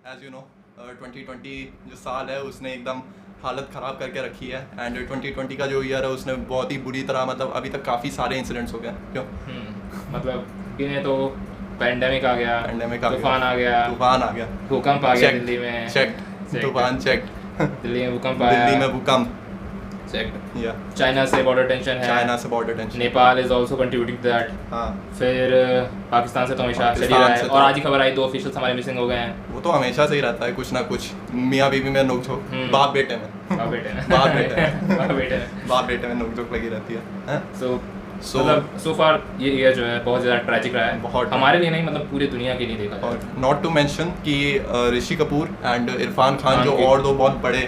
As you know 2020 जो साल है उसने एकदम हालत ख़राब करके रखी है, एंड 2020 का जो ईयर है उसने बहुत ही बुरी तरह, मतलब अभी तक काफ़ी सारे इंसिडेंट्स हो गए। क्यों? मतलब इन्हें तो पैंडेमिक आ गया, तूफान आ गया, भूकंप आ गया दिल्ली में, तूफान चेक, दिल्ली में भूकंप आया, दिल्ली में भूकंप, चाइना से बॉर्डर टेंशन है, Nepal is also contributing to that. फिर पाकिस्तान से तो हमेशा चल ही रहा है, और आज ही खबर आई 2 ऑफिशियल्स हमारे मिसिंग हो गए हैं। वो तो हमेशा से ही रहता है, कुछ ना कुछ मियाँ बीवी में नोक-झोंक, बाप बेटे में बाप बेटे में नोक-झोंक लगी रहती है। मतलब सो फार ये ईयर जो है बहुत ज़्यादा ट्रैजिक रहा है, बहुत हमारे लिए नहीं, मतलब पूरी दुनिया के लिए देखा जाए। और नॉट टू मेंशन कि ऋषि कपूर एंड इरफान खान जो और 2 बहुत बड़े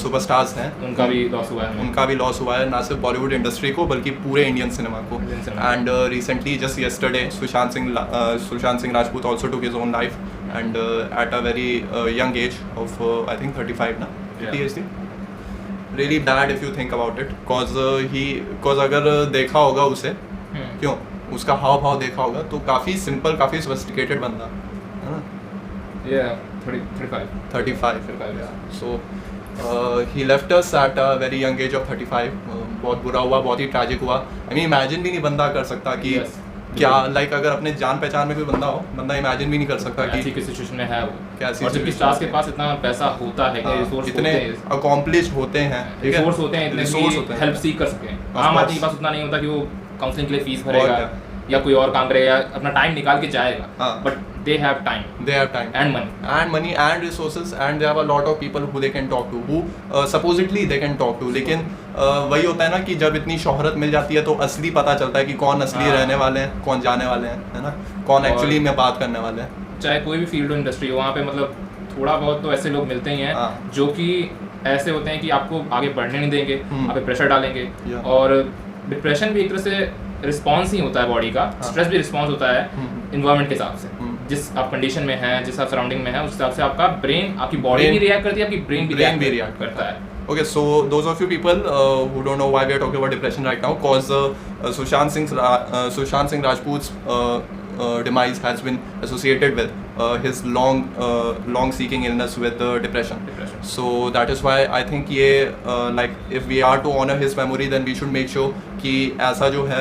सुपरस्टार्स हैं, उनका भी लॉस हुआ है, ना सिर्फ बॉलीवुड इंडस्ट्री को बल्कि पूरे इंडियन सिनेमा को। And recently just yesterday Sushant Singh Rajput also took his own life, and at a very young age of I think 35 ना, 30 एज थी। Really bad if you think about it, cause अगर देखा होगा उसे, क्यों उसका हाव भाव देखा होगा तो काफ़ी सिंपल, काफ़ी सोफिस्टिकेटेड बंदा है ना। 35 so he left us at a very young age of 35। बहुत बुरा हुआ, बहुत ही ट्रैजिक हुआ। I mean इमेजिन भी नहीं बंदा कर सकता कि क्या लाइक अगर अपने जान पहचान में कोई बंदा हो, बंदा इमेजिन भी नहीं कर सकता कि ऐसी सिचुएशन में है वो, कैसी, और जबकि स्टार्स के पास इतना पैसा होता है, रिसोर्स इतने अकॉम्प्लिश्ड होते हैं, रिसोर्स होते हैं, इतने हेल्प सीख कर सकें। आम आदमी के पास उतना नहीं होता कि वो काउंसलिंग के लिए फीस भरेगा या कोई और काम करेगा, अपना टाइम निकाल के जाएगा, but they have time and money and resources, and they have a lot of people who they can talk to, who supposedly they can talk to। लेकिन वही होता है ना कि जब इतनी शोहरत मिल जाती है तो असली पता चलता है कि कौन असली रहने वाले हैं, कौन जाने वाले हैं, है ना, कौन एक्चुअली में बात करने वाले हैं। चाहे कोई भी फील्ड हो इंडस्ट्री हो, वहाँ पे मतलब थोड़ा बहुत तो ऐसे लोग मिलते ही हैं जो कि ऐसे होते हैं कि आपको आगे बढ़ने नहीं देंगे, आप पे प्रेशर डालेंगे। और डिप्रेशन भी एक तरह से रिस्पॉन्स ही होता है बॉडी का, स्ट्रेस भी रिस्पॉन्स होता है इन्वायरमेंट के हिसाब से, जिस आप कंडीशन में हैं, जिस आप सराउंडिंग में हैं, उस हिसाब से आपका ब्रेन, आपकी बॉडी भी रिएक्ट करती है, आपकी ब्रेन भी रिएक्ट करता है। Okay, so those of you people who don't know why we are talking about depression right now, cause Sushant Singh Rajput's demise has been associated with his long seeking illness with depression. So that is why I think ये like if we are to honor his memory, then we should make sure कि ऐसा जो है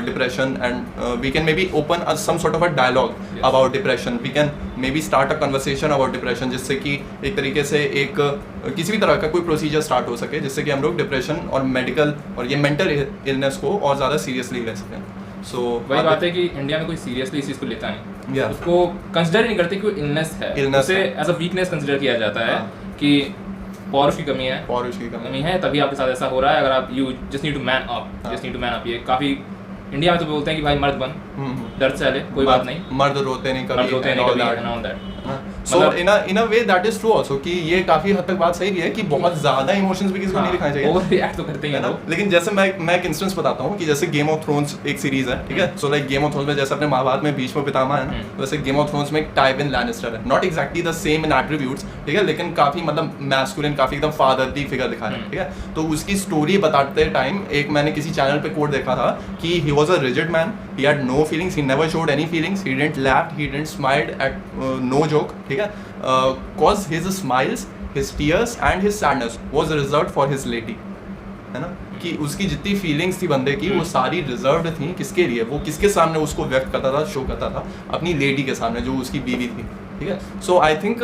depression, and we can maybe open some sort of a dialogue about depression. We can maybe start a conversation about depression, जिससे कि एक तरीके से एक किसी भी तरह का कोई प्रोसीजर स्टार्ट हो सके, जिससे कि हम लोग डिप्रेशन और मेडिकल और ये मेंटल इलनेस को और ज़्यादा सीरियसली ले सकें। सो वही बात है कि इंडिया में कोई सीरियसली इस चीज़ को लेता नहीं, उसको कंसिडर नहीं करते कि वो इलनेस है, उसे एज अ वीकनेस कंसिडर किया जाता है कि पॉरुष की कमी है, तभी आपके साथ ऐसा हो रहा है। अगर आप you just need to man up, ये काफ़ी इंडिया में तो बोलते हैं कि भाई मर्द बन, दर्द से कोई बात नहीं, मर्द रोते नहीं कभी, so in a way that is true also कि ये काफी हद तक बात सही भी है कि बहुत ज्यादा इमोशंस भी किसी को नहीं दिखाने चाहिए, ओवर रिएक्ट तो करते ही हैं ना। लेकिन जैसे मैं एक इंस्टेंस बताता हूँ कि जैसे गेम ऑफ थ्रोन्स एक सीरीज है, ठीक है। So like game of thrones में जैसे अपने महाभारत में भीष्म पितामह है ना, वैसे गेम ऑफ थ्रोन्स में एक टाइविन लैनिस्टर है, not exactly the same in attributes, ठीक है, लेकिन काफी मतलब मैस्कुलिन, काफी एकदम फादरली फिगर दिखा है, ठीक है। तो उसकी स्टोरी बताते टाइम एक मैंने किसी चैनल पे कोट देखा था कि he was a rigid man, he had no feelings, he never showed any feelings, he didn't laugh, he didn't smiled at no joke, ठीक है, cause his smiles, his tears and his sadness was reserved for his lady, है ना, कि उसकी जितनी feelings थी बंदे की वो सारी रिजर्व्ड थी, किसके लिए, वो किसके सामने उसको व्यक्त करता था, शो करता था, अपनी लेडी के सामने जो उसकी बीवी थी, ठीक है। सो आई थिंक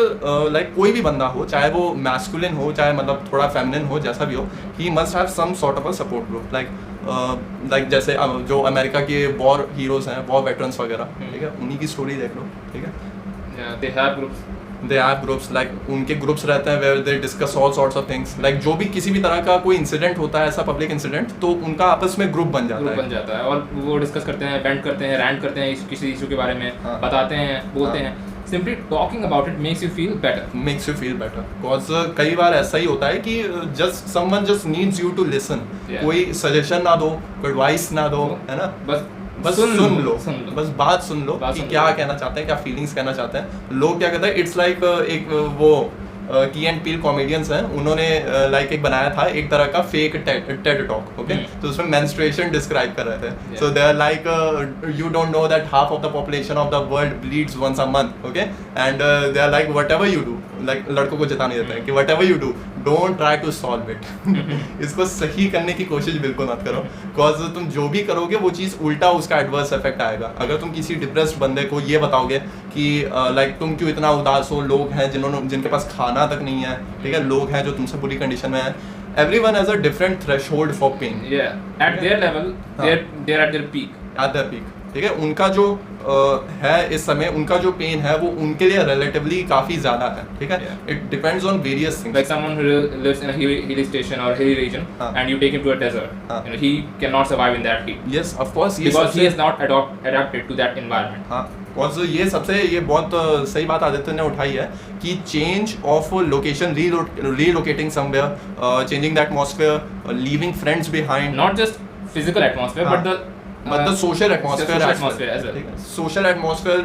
लाइक कोई भी बंदा हो, चाहे वो मैस्कुलिन हो, चाहे मतलब थोड़ा फेमिनिन हो, जैसा भी हो, ही must have some sort of a support group, like जैसे जो अमेरिका के वॉर हीरोज हैं, वॉर वेटरन्स वगैरह, ठीक है, उन्हीं की स्टोरी देख लो, ठीक है। दे हैव ग्रुप्स, लाइक उनके ग्रुप्स रहते हैं where they discuss all sorts of things, like जो भी किसी भी तरह का कोई इंसिडेंट होता है, ऐसा पब्लिक इंसिडेंट, तो उनका आपस में ग्रुप बन जाता है और वो डिस्कस करते हैं, वेंट करते हैं, रैंट करते हैं किसी इशू के बारे में, बताते हैं, बोलते हैं। Simply talking about it makes you feel better. Cause कई बार ऐसा ही होता है कि someone just needs you to listen. कोई सजेशन ना दो, कोई एडवाइस ना दो, है ना, बस सुन लो, बस बात सुन लो कि क्या कहना चाहते हैं, क्या फीलिंग्स कहना चाहते हैं। लोग क्या कहते हैं, इट्स लाइक एक वो की एंड पील कॉमेडियंस हैं, उन्होंने लाइक एक बनाया था एक तरह का फेक टेड टॉक, ओके, तो उसमें मेंस्ट्रुएशन डिस्क्राइब कर रहे थे। So they are like you don't know that half of the population of the world bleeds once a month, okay, and they are like whatever you do, like लड़कों को जिता नहीं देता है कि whatever you do don't try to solve it. इसको सही करने की कोशिश बिल्कुल मत करो, बिकॉज तुम जो भी करोगे वो चीज़ उल्टा उसका एडवर्स इफेक्ट आएगा। अगर तुम किसी डिप्रेस्ड बंदे को ये बताओगे कि लाइक तुम क्यों इतना उदास हो, लोग हैं जिनके पास खाना तक नहीं है, ठीक है, लोग हैं जो तुमसे बुरी कंडीशन में है, everyone has a different threshold for pain. Yeah, at their level, they're at their peak. At their peak. ठीक है, उनका जो है इस समय, उनका जो पेन है वो उनके लिए relatively काफी ज्यादा है, ठीक है. It depends on various things. Like someone who lives in a hilly station or hilly region, and you take him to a desert, you know, he cannot survive in that heat. Yes, of course. Because he is not adapted to that environment. हाँ, और ये बहुत सही बात आदित्य ने उठाई है कि change of location, relocating somewhere, changing the atmosphere, leaving friends behind. Not just physical atmosphere, but the social atmosphere as well. Social atmosphere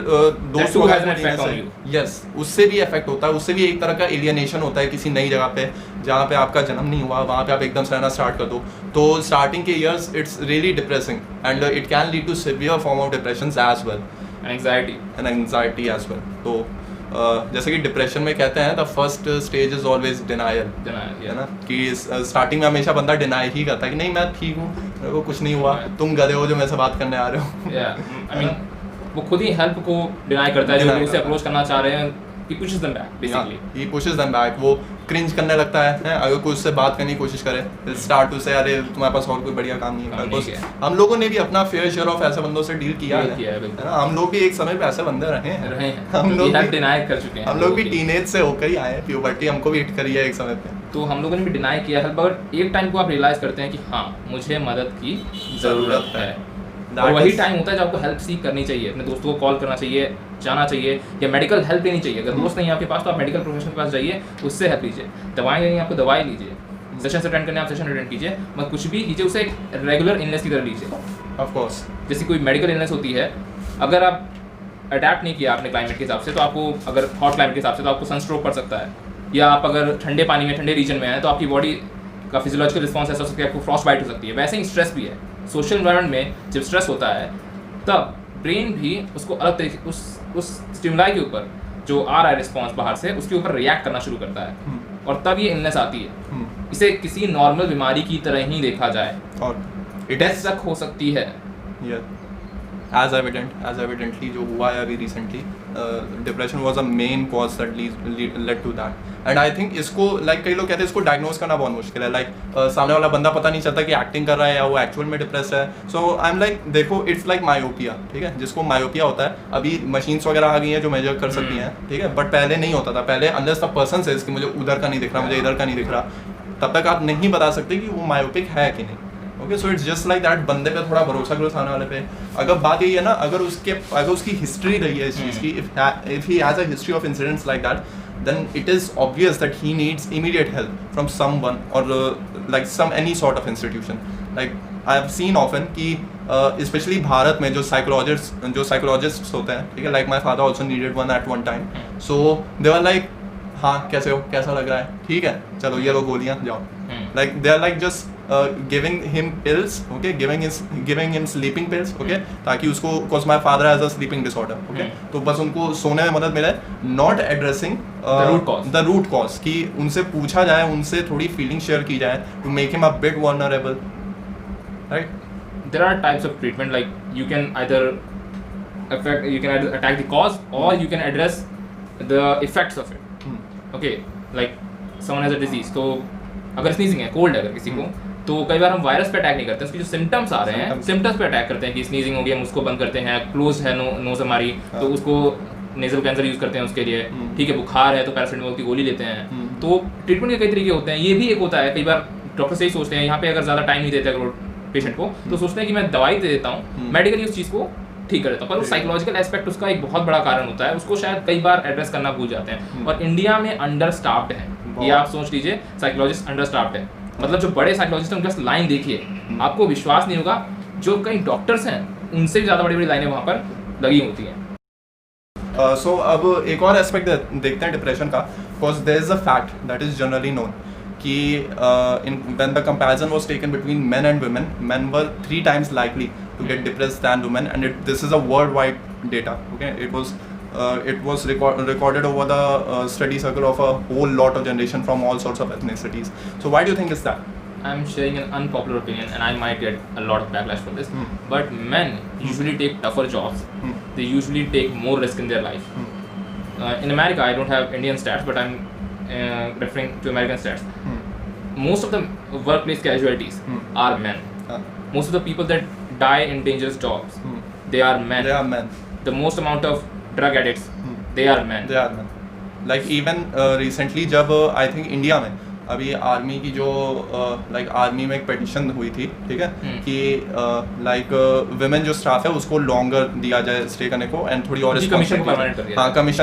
दोस्तों का has an effect on you. Yes, उससे भी इफेक्ट होता है, उससे भी एक तरह का एलियनेशन होता है किसी नई जगह पे जहाँ पे आपका जन्म नहीं हुआ, वहाँ पे आप एकदम से रहना स्टार्ट कर दो, तो स्टार्टिंग के years it's really depressing and it can lead to severe form of depression as well, anxiety as well. तो जैसे कि डिप्रेशन में कहते हैं the first stage is always denial, है ना, कि स्टार्टिंग में हमेशा बंदा डिनाई ही करता है कि नहीं मैं ठीक हूँ, मेरे को कुछ नहीं हुआ, तुम गधे हो जो मेरे से बात करने आ रहे हो। वो खुद ही हेल्प को डिनाई करता है, जो उसे अप्रोच करना चाह रहे हैं, he pushes them back basically. He pushes them back. वो क्रिंज करने लगता है अगर कोई उससे बात करने की कोशिश करे, स्टार्ट टू से अरे तुम्हारे पास और कोई बढ़िया काम नहीं है। हम लोगों ने भी अपना फेयर शेयर ऑफ ऐसे बंदों से डील किया है ना, हम लोग भी एक समय पे ऐसे बंदे रहे हैं, हम लोग भी डिनाई कर चुके हैं, हम लोग भी टीनेज से होकर ही आए हैं, प्यूबर्टी हमको भी हिट करी है एक समय पे, तो हम लोगों ने भी डिनाई किया है, बट एक टाइम को आप रियलाइज करते हैं कि हाँ मुझे मदद की ज़रूरत है, और वही टाइम होता है जब आपको हेल्प सीख करनी चाहिए, अपने दोस्तों को कॉल करना चाहिए, जाना चाहिए, या मेडिकल हेल्प लेनी चाहिए। अगर दोस्त नहीं है आपके पास तो आप मेडिकल प्रोफेशनल के पास जाइए, उससे हेल्प लीजिए। दवाई लेनी है आपको, दवाई लीजिए, सेशन अटेंड करने आप सेशन अटेंड कीजिए, मत कुछ भी कीजिए, उसे एक रेगुलर इलनेस की तरह लीजिए। ऑफ कोर्स जैसे कोई मेडिकल इलनेस होती है, अगर आप अडेप्ट नहीं किया अपने क्लाइमेट के हिसाब से, तो आपको अगर हॉट क्लाइमेट के हिसाब से तो आपको सनस्ट्रोक पड़ सकता है, या आप अगर ठंडे पानी में ठंडे रीजन में हैं तो आपकी बॉडी का फिजियोलॉजिकल रिस्पॉन्स ऐसा हो सकता है, आपको फ्रॉस्ट बाइट हो सकती है। वैसे ही स्ट्रेस भी है, सोशल एनवायरनमेंट में जब स्ट्रेस होता है तब ब्रेन भी उसको अलग तरीके उस स्टिमुलाई के ऊपर जो आ रहा है रिस्पॉन्स बाहर से, उसके ऊपर रिएक्ट करना शुरू करता है, और तब ये इलनेस आती है। इसे किसी नॉर्मल बीमारी की तरह ही देखा जाए, और डेथ तक हो सकती है। As evidently जो हुआ है अभी recently, depression was a main cause that led to that, and I think इसको like कई लोग कहते हैं इसको diagnose करना बहुत मुश्किल है, like सामने वाला बंदा पता नहीं चलता कि acting कर रहा है या वो actual में depressed है। So I'm like देखो it's like myopia, ठीक है, जिसको myopia होता है, अभी machines वगैरह आ गई हैं जो measure कर सकती हैं, ठीक है, but पहले नहीं होता था। पहले unless the person says कि मुझे उधर का नहीं दिख रहा, मुझे इधर का नहीं दिख रहा, तब तक आप नहीं बता सकते कि वो myopic है कि नहीं। Okay, so it's just like that, बंदे पे थोड़ा भरोसा करो सामने वाले पे। अगर बात यही है ना, अगर उसकी हिस्ट्री रही है इस चीज़ की, if he has a history of incidents like that, then it is obvious that he needs immediate help from someone or like any sort of institution. Like I have seen often कि especially Bharat में जो psychologists होते हैं, ठीक है, like my father also needed one at one time. So they were like, हाँ कैसे हो, कैसा लग रहा है, ठीक है चलो ये लो गोलियाँ जाओ। Like they are like just giving him pills, okay, giving him sleeping pills, okay, ताकि उसको, cause my father has a sleeping disorder, okay, तो बस उनको सोने में मदद मिले, not addressing the root cause, कि उनसे पूछा जाए, उनसे थोड़ी फीलिंग शेयर की जाए, to make him a bit vulnerable, right? There are types of treatment, like you can either attack the cause or you can address the effects of it. Okay, like someone has a disease, तो अगर sneezing है, cold है अगर किसी को, तो कई बार हम वायरस पे अटैक नहीं करते, उसके जो सिम्टम्स आ रहे हैं सिम्टम्स पे अटैक करते हैं, कि स्नीजिंग हो गया हम उसको बंद करते हैं, क्लोज है नोज हमारी, तो उसको नेजल कैंसर यूज़ करते हैं उसके लिए, ठीक है, बुखार है तो पैरासिटामोल की गोली लेते हैं। तो ट्रीटमेंट के कई तरीके होते हैं, ये भी एक होता है। कई बार डॉक्टर से ही सोचते हैं, यहाँ पे अगर ज़्यादा टाइम नहीं देते अगर पेशेंट को, तो सोचते हैं कि मैं दवाई दे देता हूँ, मेडिकली उस चीज़ को ठीक कर देता हूँ, पर वो साइकोलॉजिकल एस्पेक्ट उसका एक बहुत बड़ा कारण होता है, उसको शायद कई बार एड्रेस करना भूल जाते हैं। और इंडिया में अंडर स्टाफ्ड है, ये आप सोच लीजिए, साइकोलॉजिस्ट अंडर स्टाफ्ड है, मतलब जो बड़े साइकोलॉजिस्ट हैं उनके पास लाइन देखिए, आपको विश्वास नहीं होगा, जो कई डॉक्टर्स हैं उनसे भी ज़्यादा बड़ी बड़ी लाइनें वहाँ पर लगी होती हैं। सो अब एक और एस्पेक्ट देखते हैं डिप्रेशन का, because there is a fact that is generally known कि when the comparison was taken between men and women, men were 3 times likely to get depressed than women, and this is a worldwide data, okay, it was it was recorded over the study circle of a whole lot of generation from all sorts of ethnicities. So why do you think is that? I'm sharing an unpopular opinion, and I might get a lot of backlash for this. But men usually take tougher jobs. They usually take more risk in their life. In America, I don't have Indian stats, but I'm referring to American stats. Most of the workplace casualties are men. Most of the people that die in dangerous jobs, they are men. They are men. The most amount of drug addicts, they are men. They are men. Like even recently, जब I think India में अभी army की जो like army में एक petition हुई थी, ठीक है, कि लाइक विमेन जो स्टाफ है उसको लॉन्गर दिया जाए स्टे करने को एंड थोड़ी और कमीशन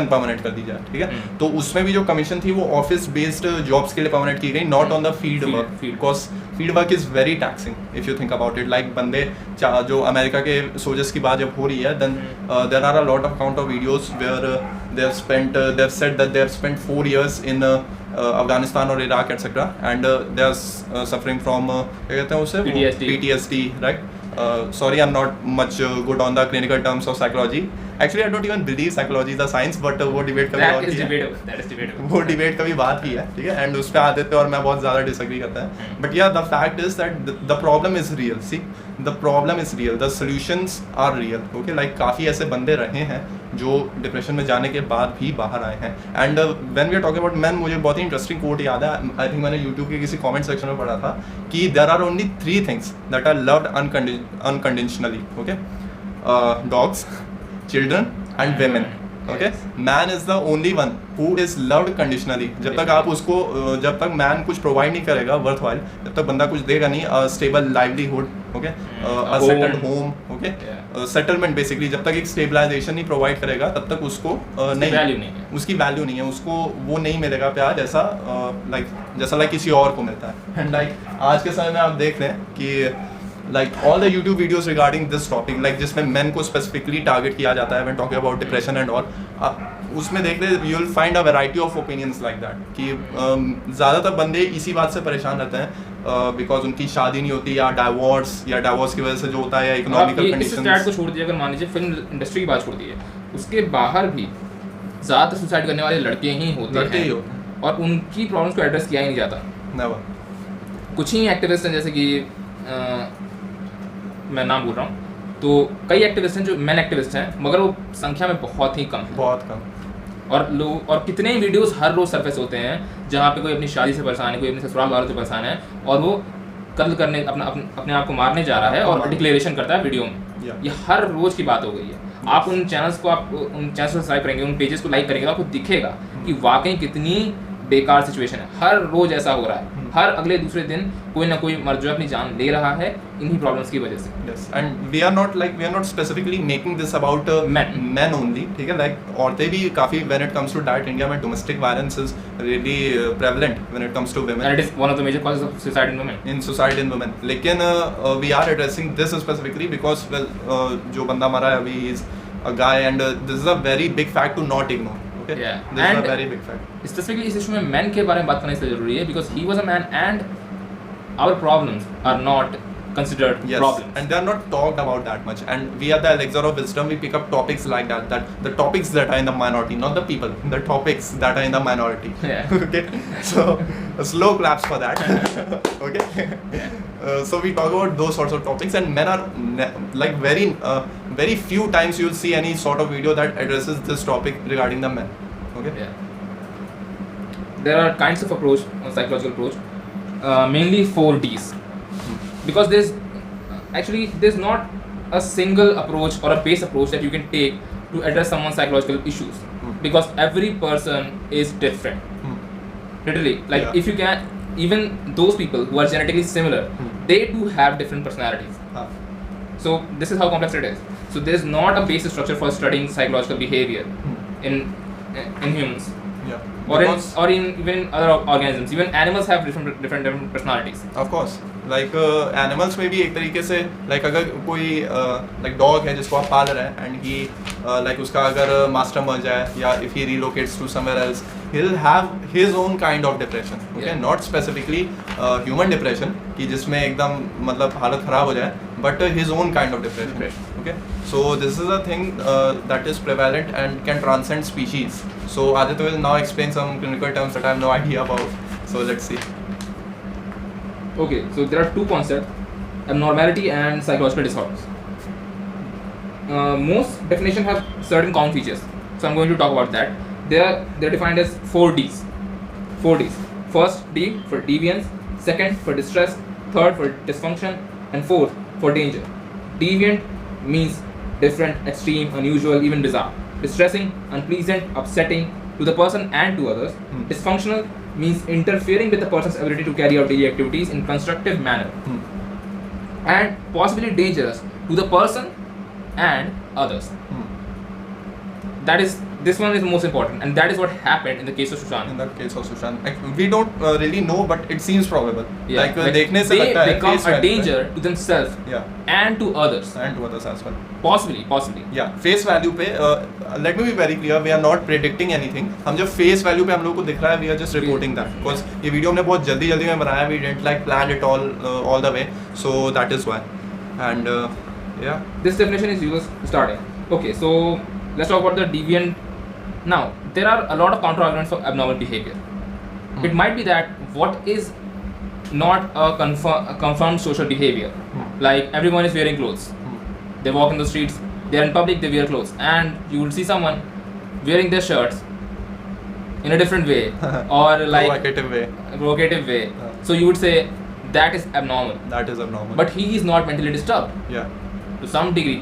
परमानेंट कर दी जाए, ठीक है. तो उसमें भी जो कमीशन थी वो ऑफिस बेस्ड जॉब्स के लिए परमानेंट की गई, not on the field work, because field work is very taxing if you think about it. Like बंदे जो अमेरिका के सोल्जर्स की बात जब हो रही है, then there are a lot of count of videos where they have said that they have spent 4 years in Afghanistan or Iraq etc. and they are suffering from क्या कहते हैं उसे, PTSD, right? Sorry, I'm not much good on the clinical terms of psychology. Actually, I don't even believe psychology is a science, but वो debate कभी और की है, वो डिबेट कभी बात की है, ठीक है, एंड उस पर आदित्य और मैं बहुत ज़्यादा डिसएग्री करता है. But yeah the fact is that the problem is real. See, the problem is real, the solutions are real. Okay, like काफ़ी ऐसे बंदे रहे हैं जो डिप्रेशन में जाने के बाद भी बाहर आए हैं. And when we are talking about man, मुझे बहुत ही इंटरेस्टिंग कोट याद है. आई थिंक मैंने यूट्यूब के किसी कमेंट सेक्शन में पढ़ा था कि there are only 3 things that are loved unconditionally. Okay, dogs, children and women. Okay, man is the only one who is loved conditionally. जब तक आप उसको, जब तक मैन कुछ प्रोवाइड नहीं करेगा वर्थ वाइल, जब तक बंदा कुछ देगा नहीं, स्टेबल लाइवलीहुड, ओके, अ settled home, okay, settlement basically, जब तक एक स्टेबलाइजेशन नहीं प्रोवाइड करेगा तब तक उसको नहीं, उसकी वैल्यू नहीं है, उसको वो नहीं मिलेगा प्यार जैसा लाइक किसी और को मिलता है. एंड लाइक आज के समय में आप देख रहे हैं कि like all the YouTube videos regarding this topic, like जिसमें men को specifically target किया जाता है when talking about depression and all, उसमें देख रहे you will find a variety of opinions like that कि ज़्यादातर बंदे इसी बात से परेशान रहते हैं because उनकी शादी नहीं होती, या डिवोर्स की वजह से जो होता है, या इकोनॉमिकल कंडीशंस. इस को छोड़ दिए, अगर मान लीजिए फिल्म इंडस्ट्री की बात छोड़ दी है, उसके बाहर भी ज़्यादातर सुसाइड करने वाले लड़के ही होते हैं और उनकी प्रॉब्लम्स को एड्रेस किया ही नहीं जाता. नेवर. कुछ ही एक्टिविस्ट हैं, जैसे कि मैं नाम बोल रहा हूँ, तो कई एक्टिविस्ट हैं जो मेन एक्टिविस्ट हैं, मगर वो संख्या में बहुत ही कम है, बहुत कम. और कितने ही वीडियोस हर रोज सरफेस होते हैं जहाँ पे कोई अपनी शादी से परेशान है, कोई अपने ससुराल वालों से परेशान है और वो कत्ल करने अपने आप को मारने जा रहा है और डिक्लेरेशन करता है वीडियो में. ये हर रोज की बात हो गई है. आप उन चैनल्स को सब्सक्राइब करेंगे, उन पेजेस को लाइक करेंगे, आपको दिखेगा कि वाकई कितनी बेकार सिचुएशन है. हर रोज ऐसा हो रहा है, हर अगले दूसरे दिन कोई ना कोई मर्द जो अपनी जान ले रहा है इन्हीं प्रॉब्लम्स की वजह से. Yes, and we are not specifically making this about men only, ठीक है. लाइक औरतें भी काफ़ी, when it comes to that, India में domestic violence is really prevalent when it comes to women. And it is one of the major causes of suicide in women. Suicide in women. लेकिन we are addressing this specifically because जो बंदा मरा है अभी is a guy, and this is a very big fact to not ignore. Okay? Yeah. This is a very big fact. Specifically इस issue में man के बारे में बात करना इसलिए जरूरी है because he was a man and our problems are not considered problems. And they are not talked about that much. And we are the elixir of wisdom. We pick up topics like that the topics that are in the minority, not the people, the topics that are in the minority. Yeah. Okay. So slow claps for that. Okay. So we talk about those sorts of topics, and men are like very few times you'll see any sort of video that addresses this topic regarding the men. Okay. Yeah. There are kinds of approach, psychological approach, mainly 4 Ds. Because there's not a single approach or a base approach that you can take to address someone's psychological issues. Because every person is different. Literally, like if you can, even those people who are genetically similar, they do have different personalities. So this is how complex it is. So there's not a basic structure for studying psychological behavior in humans. Or in even other organisms. Even animals have different personalities. Of course. Like animals में भी एक तरीके से like अगर कोई like dog है जिसको आप पाल रहे हैं एंड ही लाइक उसका अगर मास्टर मर जाए या if he relocates to somewhere else he'll have his own kind of depression, okay, not specifically human depression कि जिसमें एकदम मतलब हालत ख़राब हो जाए, but his own kind of depression, okay. So this is a thing that is prevalent and can transcend species. So Aditya will now explain some clinical terms that I have no idea about. So let's see. Okay, so there are two concepts: abnormality and psychological disorders. Most definitions have certain common features, so I'm going to talk about that. They're defined as 4 Ds. 4 Ds. First D for deviance, second for distress, third for dysfunction, and fourth for danger. Deviant means different, extreme, unusual, even bizarre. Distressing, unpleasant, upsetting to the person and to others. Dysfunctional means interfering with the person's ability to carry out daily activities in constructive manner. And possibly dangerous to the person and others. This one is the most important, and that is what happened in the case of Sushant. In the case of Sushant, like, we don't really know, but it seems probable. Yeah. Like देखने से लगता है they become a danger to themselves, yeah, and to others. And to others as well. Possibly. Yeah. Face value पे, let me be very clear, we are not predicting anything. हम जब face value पे हम लोग को दिख रहा है, we are just reporting that. Because ये वीडियो हमने बहुत जल्दी में बनाया, we didn't like plan it all the way, so that is why. And yeah. This definition is used starting. Okay, so let's talk about the deviant. Now, there are a lot of counter-arguments for abnormal behavior. It might be that what is not a confirmed social behavior, like everyone is wearing clothes. They walk in the streets, they are in public, they wear clothes, and you will see someone wearing their shirts in a different way or like provocative way. So you would say that is abnormal. That is abnormal. But he is not mentally disturbed. Yeah. To some degree,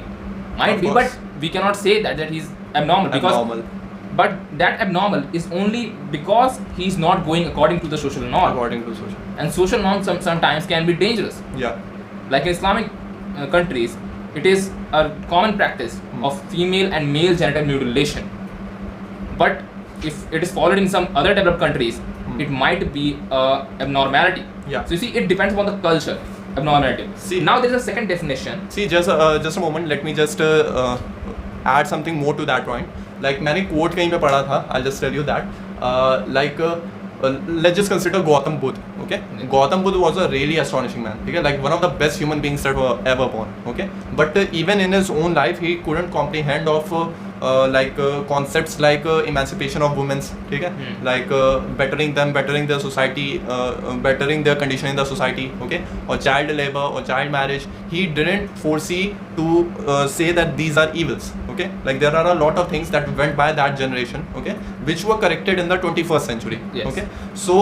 might be, but we cannot say that he's abnormal because. But that abnormal is only because he's not going according to the social norm. According to social. And social norms sometimes can be dangerous. Yeah. Like in Islamic countries, it is a common practice of female and male genital mutilation. But if it is followed in some other developed countries, it might be abnormality. Yeah. So you see, it depends upon the culture. Abnormality. See, now there is a second definition. See, just a moment. Let me just add something more to that point. Like मैंने quote कहीं पे पढ़ा था, I'll just tell you that. Let's just consider Gautam Buddha. Okay, Gautam Buddha was a really astonishing man. Okay, like one of the best human beings that were ever born. Okay, but even in his own life, he couldn't comprehend of concepts like emancipation of women. Okay, like bettering them, bettering their society, bettering their condition in the society. Okay, or child labor or child marriage. He didn't foresee to say that these are evils. Okay, like there are a lot of things that went by that generation, okay, which were corrected in the 21st century. Yes. Okay, so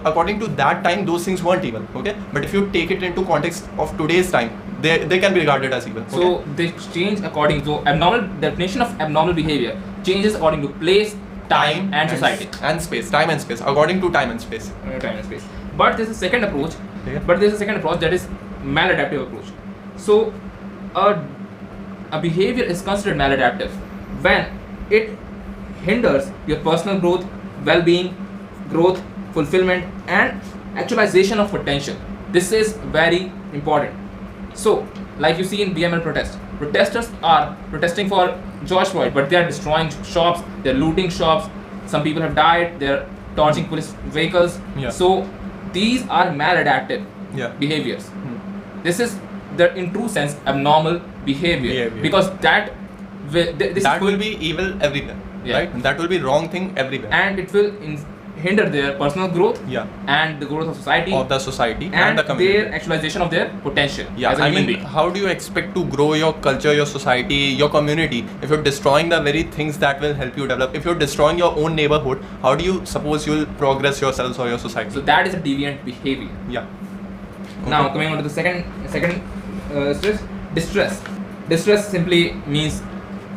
according to that time, those things weren't evil. Okay, but if you take it into context of today's time, they can be regarded as evil. So they change according to abnormal definition of abnormal behavior changes according to place, time and society and space. Time and space, according to time and space. But there's a second approach. Yeah. But there's a second approach that is maladaptive approach. So a behavior is considered maladaptive when it hinders your personal growth, well-being, growth, fulfillment, and actualization of potential. This is very important. So, like you see in BML protests, protesters are protesting for George Floyd, but they are destroying shops, they are looting shops. Some people have died. They are torching police vehicles. Yeah. So these are maladaptive behaviors. This is in true sense abnormal behavior. Because that will be evil everywhere, right? That will be wrong thing everywhere, and it will hinder their personal growth, and the growth of the society and the community, their actualization of their potential. As a human being. How do you expect to grow your culture, your society, your community if you're destroying the very things that will help you develop? If you're destroying your own neighborhood, how do you suppose you'll progress yourselves or your society? So that is a deviant behavior. Yeah. Okay. Now coming on to the second stress. Distress simply means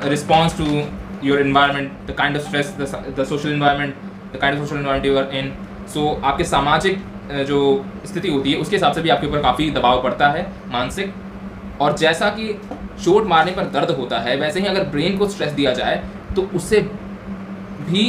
a response to your environment, the kind of stress, the social environment, the kind of social environment you are in. So आपके सामाजिक जो स्थिति होती है उसके हिसाब से भी आपके ऊपर काफ़ी दबाव पड़ता है मानसिक, और जैसा कि चोट मारने पर दर्द होता है वैसे ही अगर ब्रेन को स्ट्रेस दिया जाए तो उससे भी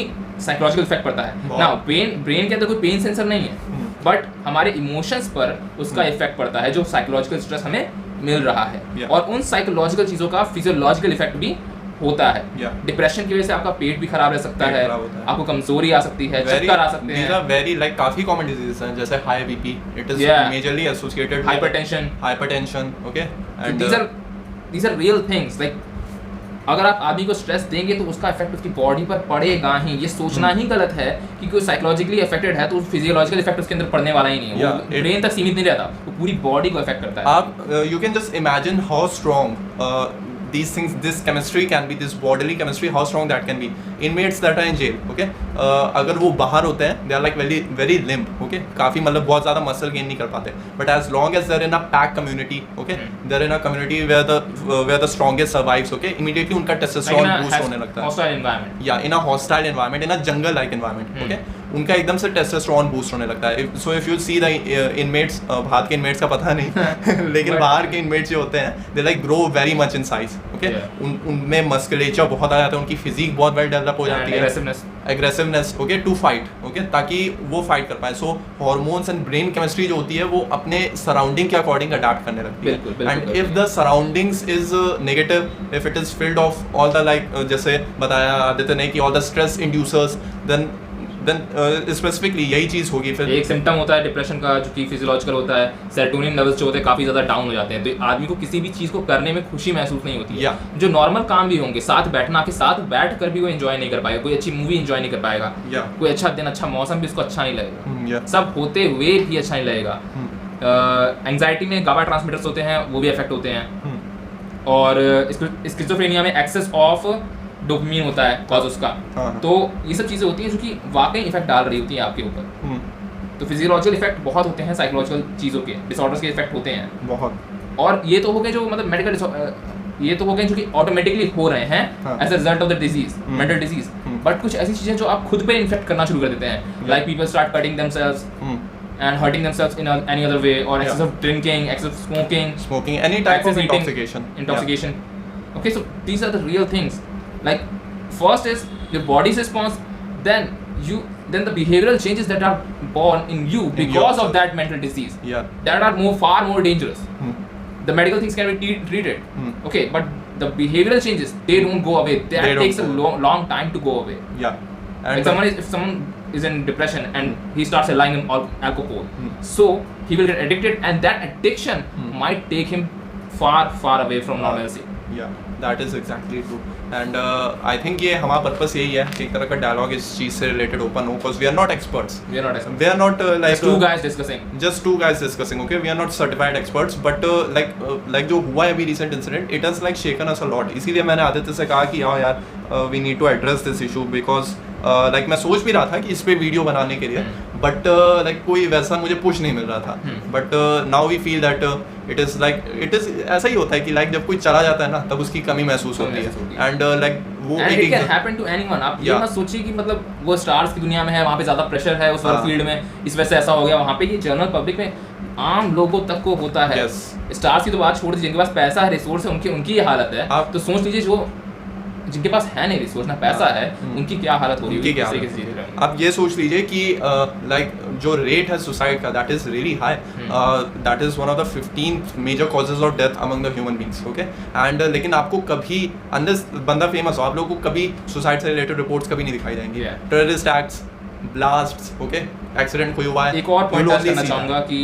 साइकोलॉजिकल इफेक्ट पड़ता है. नाउ ब्रेन के अंदर कोई पेन सेंसर नहीं है, बट हमारे इमोशंस पर उसका इफेक्ट पड़ता है, जो साइकोलॉजिकल स्ट्रेस हमें मिल रहा है। और उन साइकोलॉजिकल चीज़ों का फिजियोलॉजिकल इफेक्ट भी होता है। डिप्रेशन की वजह से आपका पेट भी खराब रह सकता है, आपको कमजोरी आ सकती है, चक्कर आ सकते हैं। वेरी लाइक काफी कॉमन डिजीजेस हैं, जैसे high BP, it is majorly associated hypertension, okay, and these are real things। Like अगर आप आदमी को स्ट्रेस देंगे तो उसका इफेक्ट उसकी बॉडी पर पड़ेगा ही। ये सोचना ही गलत है कि कोई साइकोलॉजिकली अफेक्टेड है तो फिजियोलॉजिकल इफेक्ट उसके अंदर पड़ने वाला ही नहीं है। वो ब्रेन तक सीमित नहीं रहता, वो पूरी बॉडी को इफेक्ट करता है। आप you can just imagine how strong these things, this chemistry can be, this bodily chemistry, how strong that can be. Inmates that are in jail, okay, अगर वो बाहर होते हैं, they are like very very limp, okay, काफी मतलब बहुत ज़्यादा muscle gain नहीं कर पाते, but as long as they're in a pack community, okay, they're in a community where the strongest survives, okay, immediately उनका testosterone boost होने लगता है। hostile environment, yeah, in a hostile environment, in a jungle like environment, okay, उनका एकदम से testosterone boost होने लगता है। So if you see the inmates, Bharat के इनमेट्स का पता नहीं लेकिन बाहर के इनमेट्स जो होते हैं, they like grow very much in size, okay, उनमें मस्कुलेचर बहुत आ जाता है, उनकी फिजिक बहुत वेल डेवलप हो जाती है, aggressiveness, okay, to fight, okay, ताकि वो फाइट कर पाए। So hormones and brain chemistry जो होती है वो अपने सराउंडिंग के अकॉर्डिंग अडैप्ट करने लगती है। And if the surroundings is negative, if it is filled of all the like, जैसे बताया आदित्य ने कि all the stress inducers, then specifically यही चीज होगी। फिर एक सिम्टम होता है डिप्रेशन का जो कि फिजियोलॉजिकल होता है, सेरोटोनिन लेवल्स जो होते हैं काफी ज्यादा डाउन हो जाते हैं, तो आदमी को किसी भी चीज को करने में खुशी महसूस नहीं होती है। जो नॉर्मल काम भी होंगे, साथ बैठना के साथ बैठ कर भी वो एंजॉय नहीं कर पाएगा, कोई अच्छी मूवी एंजॉय नहीं कर पाएगा, कोई अच्छा दिन, अच्छा मौसम भी उसको अच्छा नहीं लगेगा, सब होते हुए भी अच्छा नहीं लगेगा। एंजाइटी में गाबा ट्रांसमीटर्स होते हैं, वो भी इफेक्ट होते हैं। और स्किज़ोफ्रेनिया में एक्सेस ऑफ डोपामिन होता है कॉज उसका। तो ये सब चीज़ें होती हैं जो कि वाकई इफेक्ट डाल रही होती हैं आपके ऊपर। तो फिजियोलॉजिकल इफेक्ट बहुत होते हैं, साइकोलॉजिकल चीज़ों के डिसऑर्डर्स के इफेक्ट होते हैं बहुत। और ये तो हो गए जो मतलब मेडिकल, ये तो हो गए जो कि ऑटोमेटिकली हो रहे हैं as a result of the disease, mental disease. But कुछ ऐसी चीज़ें जो आप खुद पे इन्फेक्ट करना शुरू कर देते हैं, like people start cutting themselves and hurting themselves in any other way, or excess of drinking, excess of smoking, any type of intoxication. Okay, so these are the real things. Like first is your body's response, then the behavioral changes that are born in you because of that mental disease, that are far more dangerous. The medical things can be treated, okay, but the behavioral changes, they don't go away. That takes a long time to go away. And if someone is in depression and he starts relying on alcohol, so he will get addicted, and that addiction might take him far away from normalcy. That is exactly true. And I think ये हमारा purpose यही है कि एक तरह का dialogue इस चीज़ से रिलेटेड ओपन हो, because we are not experts. We are not like just two guys discussing. Just two guys discussing. Okay, we are not certified experts, but like जो हुआ है अभी recent incident, it has like shaken us a lot. इसीलिए मैंने आदित्य से कहा कि हाँ यार, we need to address this issue, because like मैं सोच भी रहा था कि इस पे वीडियो बनाने के लिए, बट like कोई वैसा मुझे पुश नहीं मिल रहा था। But now we feel that it is ऐसा ही होता है कि like जब कोई चला जाता है ना, तब उसकी कमी महसूस होती है। एंड like वो it can happen to anyone. आप ये मत सोचिए कि मतलब वो स्टार्स की दुनिया में है, वहाँ पे ज़्यादा प्रेशर है उस फील्ड में, इस वजह से ऐसा हो गया। वहाँ पे ये जनरल पब्लिक में आम लोगों तक को होता है। स्टार्स की तो बात छोड़ दीजिए, जिनके पास पैसा है, रिसोर्स है, उनकी ये हालत है। आप तो सोच लीजिए जो जिनके पास है नहीं रिसोर्स, ना पैसा है, उनकी क्या हालत हो रही है। आप ये सोच लीजिए कि लाइक जो रेट है सुसाइड का, that is really high, that is one of the 15 major causes of death among the human beings, okay. And लेकिन आपको कभी अनलेस बंदा फेमस हो, आप लोगों को कभी सुसाइड से रिलेटेड रिपोर्ट्स कभी नहीं दिखाई जाएंगी। Terrorist acts, blasts, okay, accident कोई हुआ है। एक और पॉइंट करना चाहूँगा कि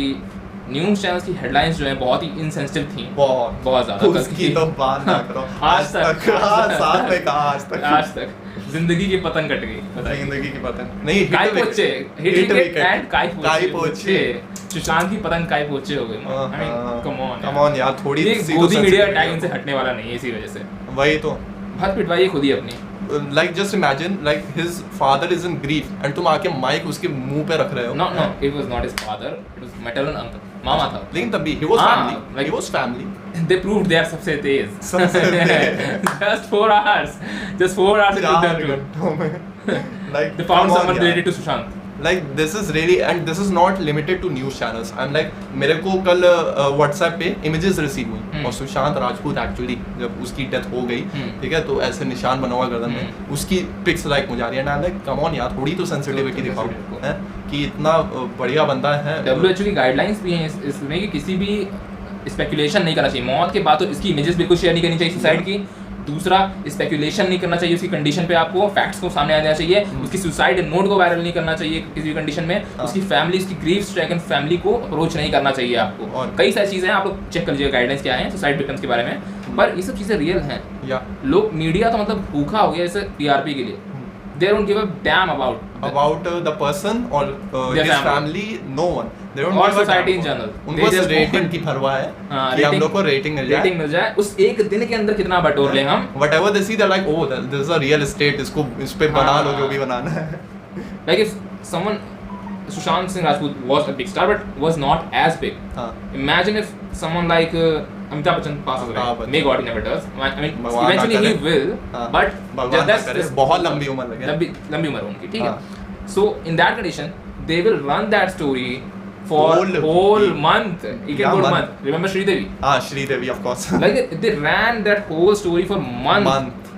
न्यूज़ चैनल्स की हेडलाइंस जो है बहुत ही इनसेंसिटिव थी, बहुत ज़्यादा। उसकी तो बात ना करो। आज तक साथ में कहा, आज तक जिंदगी की पतंग कट गई। जिंदगी की पतंग नहीं, काय पोचे, हिट विकेट एंड काय पोचे, सुशांत की पतंग काय पोचे हो गई। आई मीन कम ऑन यार, थोड़ी गोदी मीडिया अटैक इनसे हटने वाला नहीं है इसी वजह से। वही तो भर पिटवाई खुद ही अपनी। Like just imagine like his father is in grief and तुम आके माइक उसके मुंह पे रख रहे हो। No, it was not his father, it was maternal uncle, मामा था। लेकिन तब भी he was family, like he was family. They proved they are सबसे तेज। Just 4 hours it took them to like they found someone related to Sushant. Like this is really, and this is not limited to news channels. I'm like मेरे को कल WhatsApp पे images receive हुई, और Sushant Rajput actually जब उसकी death हो गई, ठीक है, तो ऐसे निशान बना हुआ गर्दन में, उसकी पिक्स लाइक मुझे आ रही है ना, लाइक कम ऑन यार, थोड़ी तो सेंसिटिविटी दिखाओ, हैं कि इतना बढ़िया बंदा है। WHO की गाइडलाइंस भी हैं इसमें कि किसी भी स्पेकुलेशन नहीं करना चाहिए मौत के बाद, तो इसकी इमेजेस बिल्कुल शेयर नहीं करनी चाहिए सुसाइड की। दूसरा, स्पेकुलेशन नहीं करना चाहिए उसकी कंडीशन पे, आपको फैक्ट्स को सामने आना चाहिए। उसकी सुसाइड नोट को वायरल नहीं करना चाहिए किसी भी कंडीशन में। उसकी फैमिली, उसकी ग्रीफ स्ट्राइकन फैमिली को अप्रोच नहीं करना चाहिए आपको। कई सारी चीज़ें हैं, आप लोग चेक कर लीजिएगा गाइडलाइंस क्या है सुसाइड विक्टिम्स के बारे में। पर ये सब चीज़ें रियल हैं। लोग, मीडिया तो मतलब भूखा हो गया जैसे TRP के लिए। They don't give a damn about the person or his family. No one. They don't or give society in general. उनको बस रेटिंग की परवाह है कि हम लोग को रेटिंग मिल जाए। उस एक दिन के अंदर कितना बटोर लें हम। Whatever they see, they're like, oh, this is a real estate. इसको इस पे बना लो जो भी बनाना है। Like if someone, Sushant Singh Rajput was a big star but was not as big. Imagine if someone like Amitabh Bachchan passes away. May God he never does. I mean, eventually he will. But that's बहुत लंबी उम्र लगे। लंबी उम्र उनकी, ठीक है। So in that condition, they will run that story for whole month. You can go month. Remember Sridevi? Sridevi, of course. Like they ran that whole story for month.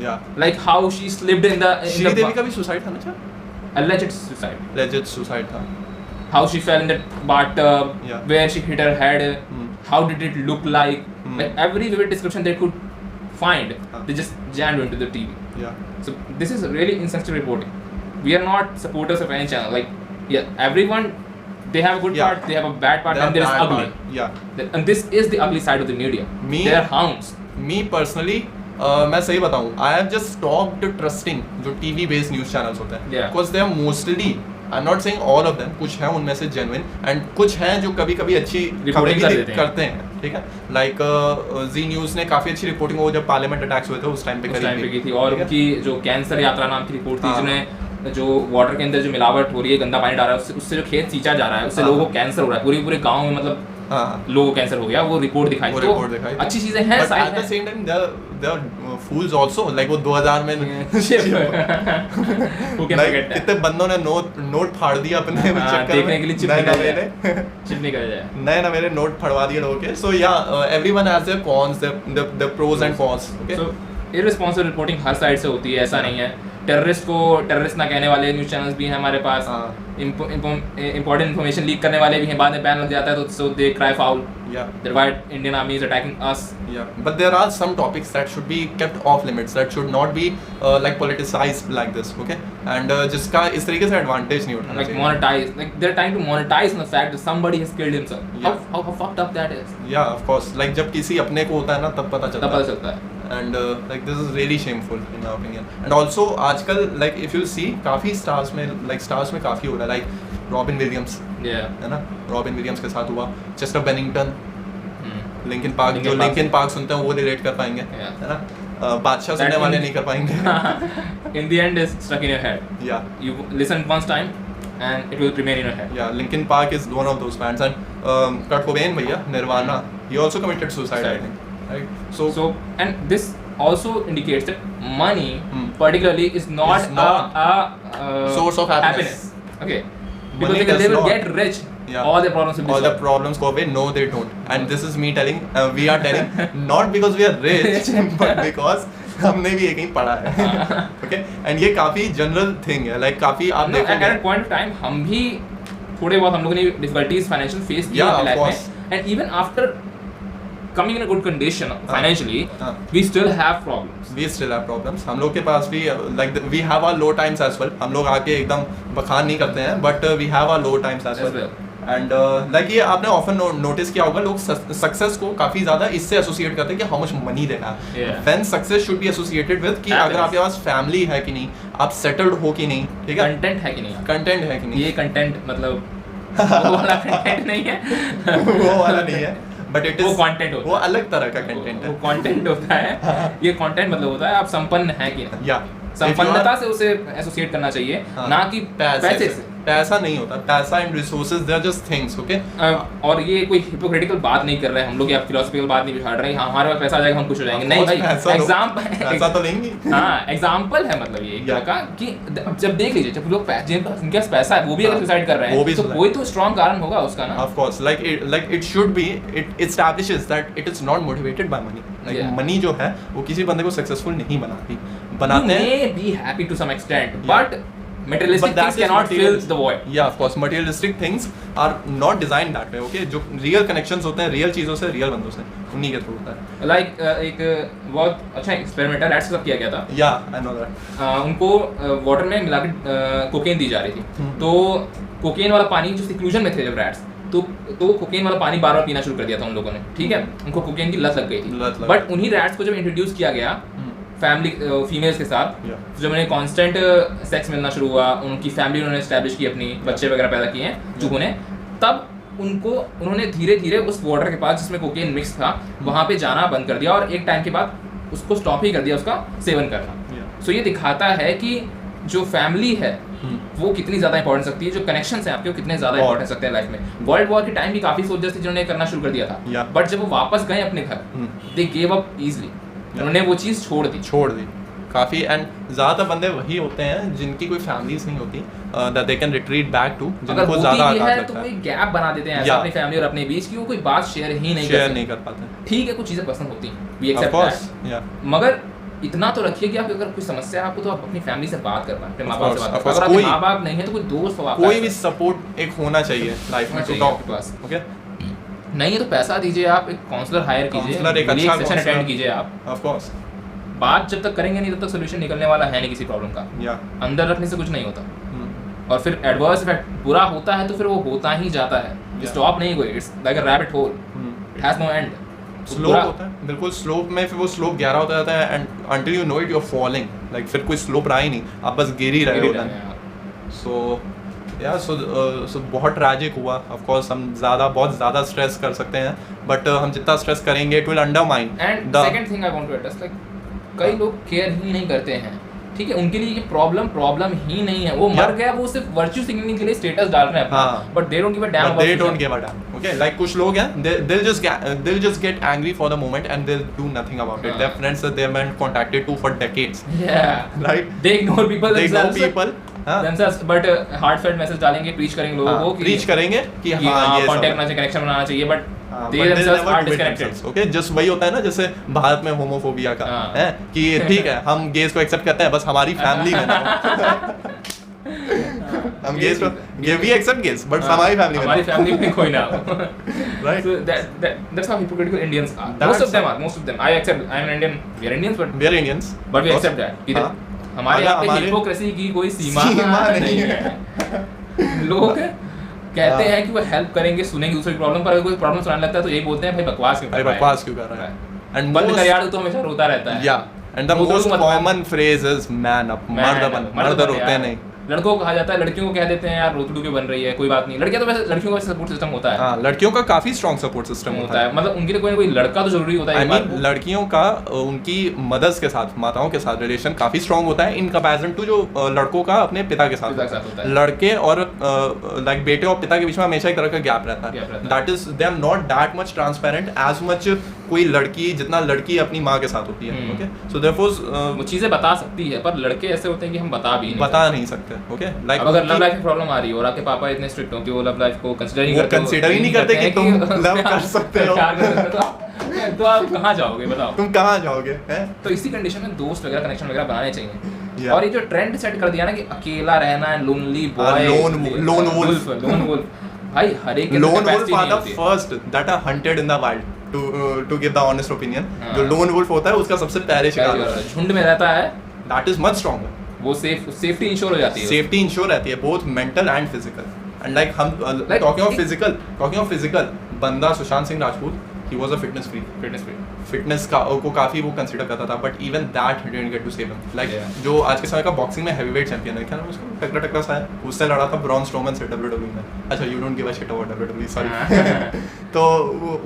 Yeah. Like how she slipped in the. Sridevi का भी suicide था ना क्या? Alleged suicide. Alleged suicide था. How she fell in that bathtub, where she hit her head. How did it look like? Like every vivid description they could find, they just jammed into the TV. Yeah. So this is really insensitive reporting. We are not supporters of any channel. Like, everyone, they have a good part, they have a bad part, and there is ugly. Yeah. And this is the ugly side of the media. They are hounds. Me personally, मैं सही बताऊँ, I have just stopped trusting जो TV based news channels होते हैं. Because they are mostly, I'm not saying all of them, कुछ हैं उनमें से genuine and कुछ हैं जो कभी-कभी अच्छी खबरें भी करते हैं, ठीक है। Like Z News ने काफ़ी अच्छी रिपोर्टिंग वो जब पार्लियामेंट अटैक्स हुए थे उस टाइम पे की थी। और उनकी जो कैंसर यात्रा नाम की रिपोर्ट थी, जिन्हें जो वाटर के अंदर जो मिलावट हो रही है, गंदा पानी डाल रहा है, उससे जो खेत सींचा जा रहा है, उससे लोगों को कैंसर हो रहा है, पूरे गाँव में मतलब लोगों को कैंसर हो गया। वो रिपोर्ट दिखाई, तो अच्छी चीजें हैं। But at the same time, they are fools also. Like वो 2000 में कितने बंदों ने नोट फाड़ दिया अपने चक्कर देखने के लिए, चिप निकल जाए, नए मेरे नोट फड़वा दिए लोगों के। So yeah, everyone has their cons, their pros and cons. Okay. So irresponsible reporting हर साइड से होती है, ऐसा नहीं है। टेररिस्ट को टेररिस्ट ना कहने वाले न्यूज़ चैनल्स भी हैं हमारे पास। इंपॉर्टेंट इन्फॉर्मेशन लीक करने वाले भी हैं, बाद में बैन लग जाता है, तो so they cry foul. That why Indian army is attacking us. But there are some topics that should be kept off limits, that should not be like politicized like this, okay? And जिसका इस तरीके से advantage नहीं उठाना चाहिए. Like monetize, like they're trying to monetize on the fact that somebody has killed himself. How fucked up that is. Yeah, of course. Like जब किसी अपने को होता है ना, तब पता चलता है. And like this is really shameful in my opinion. And also आजकल like if you see काफी stars में काफी हो रहा है, like Robin Williams, है ना, Robin Williams के साथ हुआ, Chester Bennington, Linkin Park, जो Linkin Park सुनते हैं वो रिलेट कर पाएंगे, है ना, बादशाह सुनने वाले नहीं कर पाएंगे. In the end is stuck in your head. Yeah. You listen once time and it will remain in your head. Yeah, Linkin Park is one of those bands. And Kurt Cobain भैया, Nirvana, he also committed suicide, I think. Right. So and this also indicates that money particularly is not a source of happiness. Okay. Because they will get rich. All the problems will be solved. All the problems go away. No, they don't. And this is me telling, we are telling, not because we are rich, but because हमने भी एक ही पढ़ा है. Okay. And ये काफी general thing है. Like काफी आप देखोगे. At a point of time हम भी थोड़े बहुत हम लोगों ने difficulties financial face किए अपने life में. And even after coming in a good condition financially, we still have problems. हम लोग के पास भी like we have our low times as well. हम लोग आके एकदम बखान नहीं करते हैं, but we have our low times as well. And like ये आपने often notice किया होगा, लोग success को काफी ज़्यादा इससे associate करते हैं कि how much money they have. When success should be associated with कि अगर आपके पास family है कि नहीं, आप settled हो कि नहीं, ठीक है? Content है कि नहीं? Content है कि नहीं? ये content मतलब वो वाला content नहीं है. वो वाला नहीं है. But it is वो कंटेंट होता है, वो अलग तरह का कंटेंट है. वो कंटेंट होता है. ये कंटेंट मतलब होता है आप संपन्न हैं कि नहीं. या संपन्नता से उसे एसोसिएट करना चाहिए, ना कि पैसे से. पैसा नहीं होता, पैसा and resources they are just things, okay. और ये कोई हिपोक्रिटिकल बात नहीं कर रहे हैं हम लोग, या फिलोसफिकल बात नहीं बिठाड़ रहे हैं हमारे पास पैसा आ जाएगा हम खुश हो जाएंगे. नहीं भाई, एग्जांपल तो लेंगे. हाँ, एग्जांपल है मतलब ये का कि जब देख लीजिए, जब लोग जिनके पास पैसा है वो भी अगर सुसाइड कर रहे हैं, तो कोई तो स्ट्रांग कारण होगा उसका ना. Of course, like it should be, it establishes that it is not motivated by money. Like money जो है वो किसी बंदे को सक्सेसफुल नहीं बनाती. बनाते हैं, may be happy to some extent, but materialistic things cannot fill the void. Yeah, of course, materialistic things are not designed that way. Okay, जो real connections होते हैं real चीजों से, real बंदों से, उन्हीं के थ्रू होता है. Like एक बहुत अच्छा एक्सपेरिमेंट है, रैट्स का किया गया था. Yeah, I know that. उनको वाटर में मिला के कोकेन दी जा रही थी. तो कोकेन वाला पानी जो सिक्लूजन में थे जब रैट्स, तो कोकेन वाला पानी बार बार पीना शुरू कर दिया था उन लोगों ने. ठीक है, उनको कोकेन की लत लग गई थी. बट उन्हीं रैट्स को जब इंट्रोड्यूस किया गया फैमिली फीमेल्स के साथ, जब उन्हें कांस्टेंट सेक्स मिलना शुरू हुआ, उनकी फैमिली उन्होंने एस्टैब्लिश की, अपनी बच्चे वगैरह पैदा किए हैं चूहों ने, तब उन्होंने धीरे धीरे उस वाटर के पास जिसमें कोकेन मिक्स था वहाँ पे जाना बंद कर दिया, और एक टाइम के बाद उसको स्टॉप ही कर दिया उसका सेवन करना. सो ये दिखाता है कि जो फैमिली है वो कितनी ज़्यादा इंपॉर्टेंस रखती है, जो कनेक्शंस हैं आपके वो कितने ज़्यादा इंपॉर्टेंस रखते हैं लाइफ में. वर्ल्ड वॉर के टाइम भी काफ़ी सोल्जर्स थे जिन्होंने करना शुरू कर दिया था, बट जब वो वापस गए अपने घर, दे गेव अप इजीली. उन्होंने वो चीज़ छोड़ दी काफ़ी. एंड ज़्यादातर बंदे वही होते हैं जिनकी कोई फैमिलीज नहीं होती, that they can retreat back to, जिनको ज़्यादा आघात लगता है. तो कोई गैप बना देते हैं अपनी फैमिली और अपने बीच की, वो कोई बात शेयर ही नहीं कर पाते. ठीक है, कुछ चीज़ें पसंद होती हैं, वी एक्सेप्ट दैट, मगर इतना तो रखिए कि आप अगर कोई समस्या है आपको, तो आप अपनी फैमिली से बात कर पाएं, अपने माँ बाप से बात कर. अगर माँ बाप नहीं है तो कोई दोस्त, कोई भी सपोर्ट एक होना चाहिए लाइफ में आपके पास. ओके, नहीं है तो पैसा दीजिए, आप एक काउंसलर हायर कीजिए, एक सेशन अटेंड कीजिए आप. ऑफ कोर्स, बात जब तक करेंगे नहीं तब तक सोल्यूशन निकलने वाला है नहीं किसी प्रॉब्लम का. अंदर रखने से कुछ नहीं होता, और फिर एडवर्स इफेक्ट बुरा होता है तो फिर वो होता ही जाता है, स्टॉप नहीं कोई. It's like a rabbit hole, it has no end. Slope होता है, बिल्कुल स्लोप में, फिर वो स्लोप गहरा होता जाता है, and until you know it you are falling, like फिर कोई स्लोप रहा ही नहीं, आप बस गिर ही रहे हो. सो या सो बहुत ट्रैजिक हुआ. ऑफ कोर्स हम बहुत ज़्यादा स्ट्रेस कर सकते हैं, बट हम जितना स्ट्रेस करेंगे it will undermine. And second thing I want to address, like कई लोग केयर ही नहीं करते हैं. ठीक है, उनके लिए ये प्रॉब्लम ही नहीं है. वो मर गया, वो सिर्फ वर्च्यू सिंगिंग के लिए स्टेटस डाल रहे हैं, but they don't give a dam. They don't give a dam. Okay, like कुछ लोग हैं, they'll just get angry for the moment and they'll do nothing about it. Their friends that they haven't contacted to for decades. Yeah, right, they ignore people, themselves, but heartfelt message डालेंगे, preach करेंगे लोगों को, preach करेंगे कि हाँ ये contact बनाना चाहिए, connection बनाना चाहिए, but they themselves are disconnected. Okay, just वही होता है ना, जैसे भारत में होमोफोबिया का है कि ठीक है हम गेज को एक्सेप्ट करते हैं, बस हमारी फैमिली में ना. हम गेज को we accept gays, but हमारी फैमिली में कोई ना हो. Right, so that's how hypocritical Indians are. Most of them I accept. I am an Indian, we are Indians, but we accept that. हमारे यहाँ पे हिपोक्रेसी की कोई सीमा नहीं है. लोग कहते हैं कि वो हेल्प करेंगे, सुनेंगे दूसरे की प्रॉब्लम, पर अगर कोई प्रॉब्लम सुनाने लगता है तो यही बोलते हैं भाई बकवास क्यों कर रहा है. एंड बंद कर यार, तो हमेशा रोता रहता है. या and the most common phrase is man up. मर्द रोते नहीं. लड़कों को कहा जाता है, लड़कियों को कह देते हैं यार रोतड़ू क्यों बन रही है, कोई बात नहीं. लड़कियां तो वैसे लड़कियों का सपोर्ट सिस्टम होता है. हाँ, लड़कियों का काफी स्ट्रॉन्ग सपोर्ट सिस्टम होता है. मतलब उनके लिए कोई ना कोई लड़का तो जरूरी होता है. I mean, लड़कियों का उनकी मदर्स के साथ, माताओं के साथ रिलेशन काफी स्ट्रॉन्ग होता है इन कंपैरिजन टू जो लड़कों का अपने पिता के साथ होता है. लड़के और लाइक बेटे और पिता के बीच में हमेशा एक तरह का गैप रहता है. That is they are not that much transparent as much कोई लड़की जितना लड़की अपनी माँ के साथ होती है. ओके, सो देयरफॉर वो चीजें बता सकती है, पर लड़के ऐसे होते हैं कि हम बता नहीं सकते. ओके, लाइक अगर लव लाइफ में प्रॉब्लम आ रही है और आपके पापा इतने स्ट्रिक्ट हो कि वो लव लाइफ को कंसीडर ही नहीं करते कि तुम लव कर सकते हो, तो आप कहाँ जाओगे, बताओ तुम कहाँ जाओगे. तो इसी कंडीशन में दोस्त वगैरह कनेक्शन वगैरह बनाने चाहिए. और ये जो ट्रेंड सेट कर दिया ना कि अकेला रहना है, लोनली बॉय, लोन वुल्फ, भाई हर एक lone wolf are the first that are hunted in the wild. To give the honest opinion, जो लोन वुल्फ होता है उसका सबसे पहले शिकार झुंड में रहता है, दैट इज मच स्ट्रॉन्गर. वो सेफ्टी इंश्योर हो जाती है. सेफ्टी इंश्योर रहती है, both mental and physical. And like हम टॉकिंग ऑफ फिजिकल, बंदा Sushant Singh Rajput, he was a fitness freak. Fitness को काफी वो कंसीडर करता था, but even that he didn't get to save him. Like जो आज के समय का बॉक्सिंग में हैवीवेट चैंपियन है, क्या नाम उसका, टकरा सा है, उससे लड़ा था ब्रॉन स्ट्रोमन से WWE में. अच्छा, you don't give a shit about WWE, sorry. तो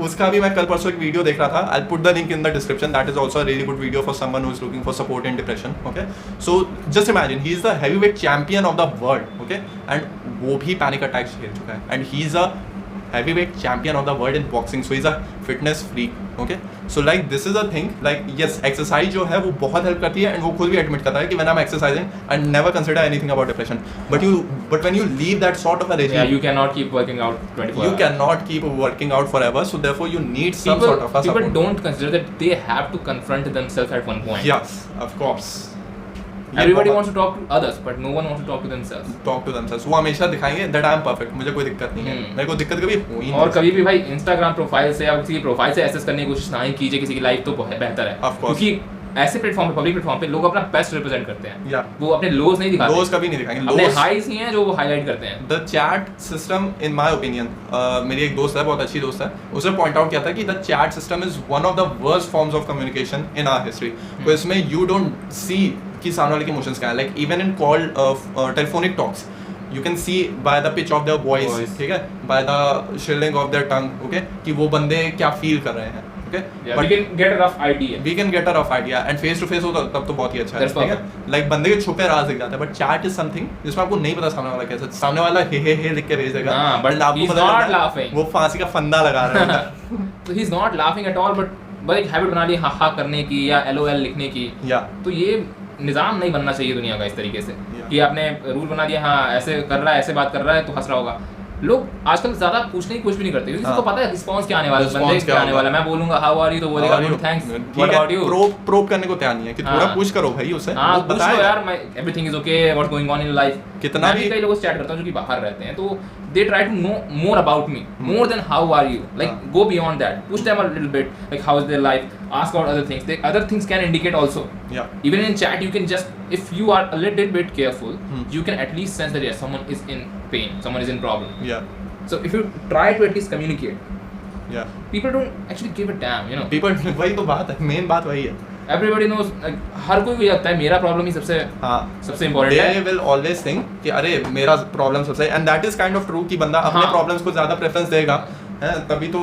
उसका भी मैं कल परसों एक वीडियो देख रहा था. I put the link in the description. That is also a really good video for someone who is looking for support in depression. Okay, so just imagine he is the heavyweight champion of the world. Okay, and वो भी panic attacks झेल चुका है, and he is a heavyweight champion of the world in boxing, so he's a fitness freak. Okay, so like this is a thing, like yes, exercise जो है वो बहुत help करती है, and वो खुद भी admit करता है कि when I'm exercising I never consider anything about depression. But when you leave that sort of a regime, you cannot keep working out 24 you cannot keep working out forever, so therefore you need some sort of a support. People don't consider that they have to confront themselves at one point. Yes, of course. Everybody wants to talk to others, but no one wants to talk to themselves. Talk to themselves. वो हमेशा दिखाएंगे that I am perfect, मुझे कोई दिक्कत नहीं है, मेरे को दिक्कत कभी हुई नहीं। और कभी भी भाई Instagram प्रोफाइल से या किसी की प्रोफाइल से एसेस करने की कोशिश ना ही कीजिए किसी की लाइफ, तो बेहतर है, क्योंकि ऐसे प्लेटफॉर्म पे, पब्लिक प्लेटफॉर्म पे लोग अपना बेस्ट रिप्रेजेंट करते हैं, वो अपने लोज नहीं दिखाते, लोज कभी नहीं दिखाएंगे, अपने हाईज ही हैं जो वो हाईलाइट करते हैं। The chat system in my opinion, मेरी एक दोस्त है, बहुत अच्छी दोस्त है, उसने पॉइंट आउट किया था कि the chat system is one of the worst forms of communication in our history. तो इसमें यू डोंट सी कि सामने वाले के इमोशंस क्या है, like even in call telephonic talks you can see by the pitch of their voice, ठीक है, by the shrilling of their tongue, okay, कि वो बंदे क्या फील कर रहे हैं, okay, yeah, but we can get a rough idea, and face to face हो तब तो बहुत ही अच्छा है, ठीक है, like बंदे के छुपे राज दिख जाते हैं, but chat is something जिसमें आपको नहीं पता सामने वाला कैसा, सामने वाला हे लिख के भेज देगा, but he's not laughing, वो फांसी का फंदा लगा रहा है, so he's not laughing at all, but एक हैबिट बना ली हा करने की या LOL लिखने की, तो ये निज़ाम नहीं बनना चाहिए दुनिया का इस तरीके से कि आपने रूल बना दिया, हाँ ऐसे कर रहा है, ऐसे बात कर रहा है तो हंस रहा होगा। लोग आजकल ज़्यादा पूछने की कोशिश भी नहीं करते क्योंकि उसको पता है रिस्पांस क्या आने वाला है, बंदे क्या आने वाला है। मैं बोलूंगा हाउ आर यू तो बोलेगा good thanks, what about you, probe करने को तैयार नहीं है कि थोड़ा पूछ करो भाई उसे, वो बताओ यार मैं everything is okay, what's going on in life. कितना भी कई लोगों से चैट करता हूं जो कि बाहर रहते हैं, तो they try to know more about me, more than how are you, like go beyond that, push them a little bit, like how is their life, ask about other things. Other things can indicate also, even in chat you can just, if you are a little bit careful, you can at least sense that yes, someone is in pain, someone is in problem. So if you try to at least communicate, people don't actually give a damn, you know, people वही तो बात है, main बात वही है। Everybody knows, like, हर कोई भी लगता है मेरा प्रॉब्लम ही सबसे इम्पोर्टेंट है। They will always think कि अरे मेरा प्रॉब्लम सबसे, and that is kind of true कि बंदा अपने प्रॉब्लम्स को ज़्यादा प्रेफरेंस देगा, है तभी तो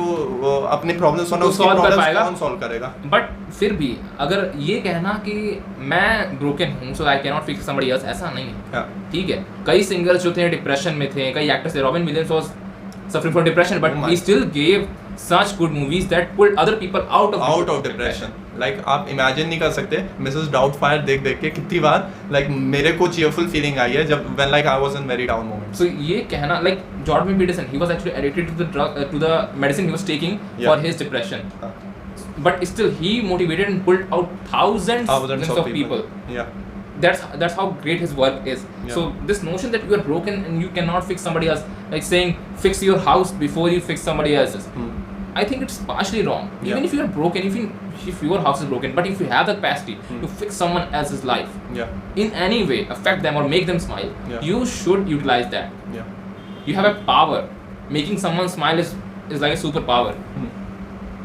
अपने प्रॉब्लम्स वरना उसकी प्रॉब्लम्स कौन सॉल्व करेगा। बट फिर भी अगर ये कहना कि मैं ब्रोकन हूँ so I can not fix somebody else, ऐसा नहीं है, ठीक है। कई सिंगर्स जो थे डिप्रेशन में थे, कई एक्टर्स थे, robin Williams was suffering from depression, but he still gave such good movies that pulled other people out of depression. Like आप imagine नहीं कर सकते Mrs. Doubtfire देख के कितनी बार like मेरे को cheerful feeling आई है जब when like I was in very down moment. So ये कहना like Jordan Peterson, he was actually addicted to the drug, to the medicine he was taking for his depression. But still he motivated and pulled out thousands of people. That's how great his work is. So this notion that you are broken and you cannot fix somebody else, like saying fix your house before you fix somebody else's, I think it's partially wrong. Even if you are broken, if your house is broken, but if you have the capacity to fix someone else's life, in any way affect them or make them smile, you should utilize that. You have a power. Making someone smile is like a superpower.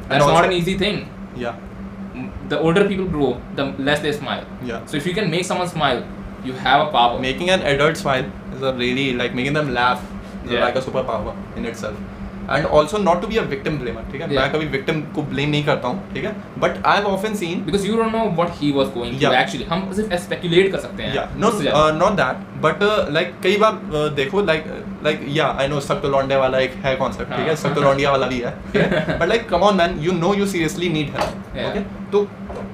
That's not an easy thing. The older people grow, the less they smile. So if you can make someone smile, you have a power. Making an adult smile is a really, like making them laugh is like a superpower in itself. And also not to be a victim blamer, ठीक है, मैं कभी victim को blame नहीं करता हूँ, ठीक है, but I've often seen because you don't know what he was going through actually, हम सिर्फ speculate कर सकते हैं, not that, but like कई बार देखो like I know सख्त लौंडे वाला एक है concept, ठीक है, सख्त लौंडिया वाला भी है, but like come on man, you know you seriously need help, okay, तो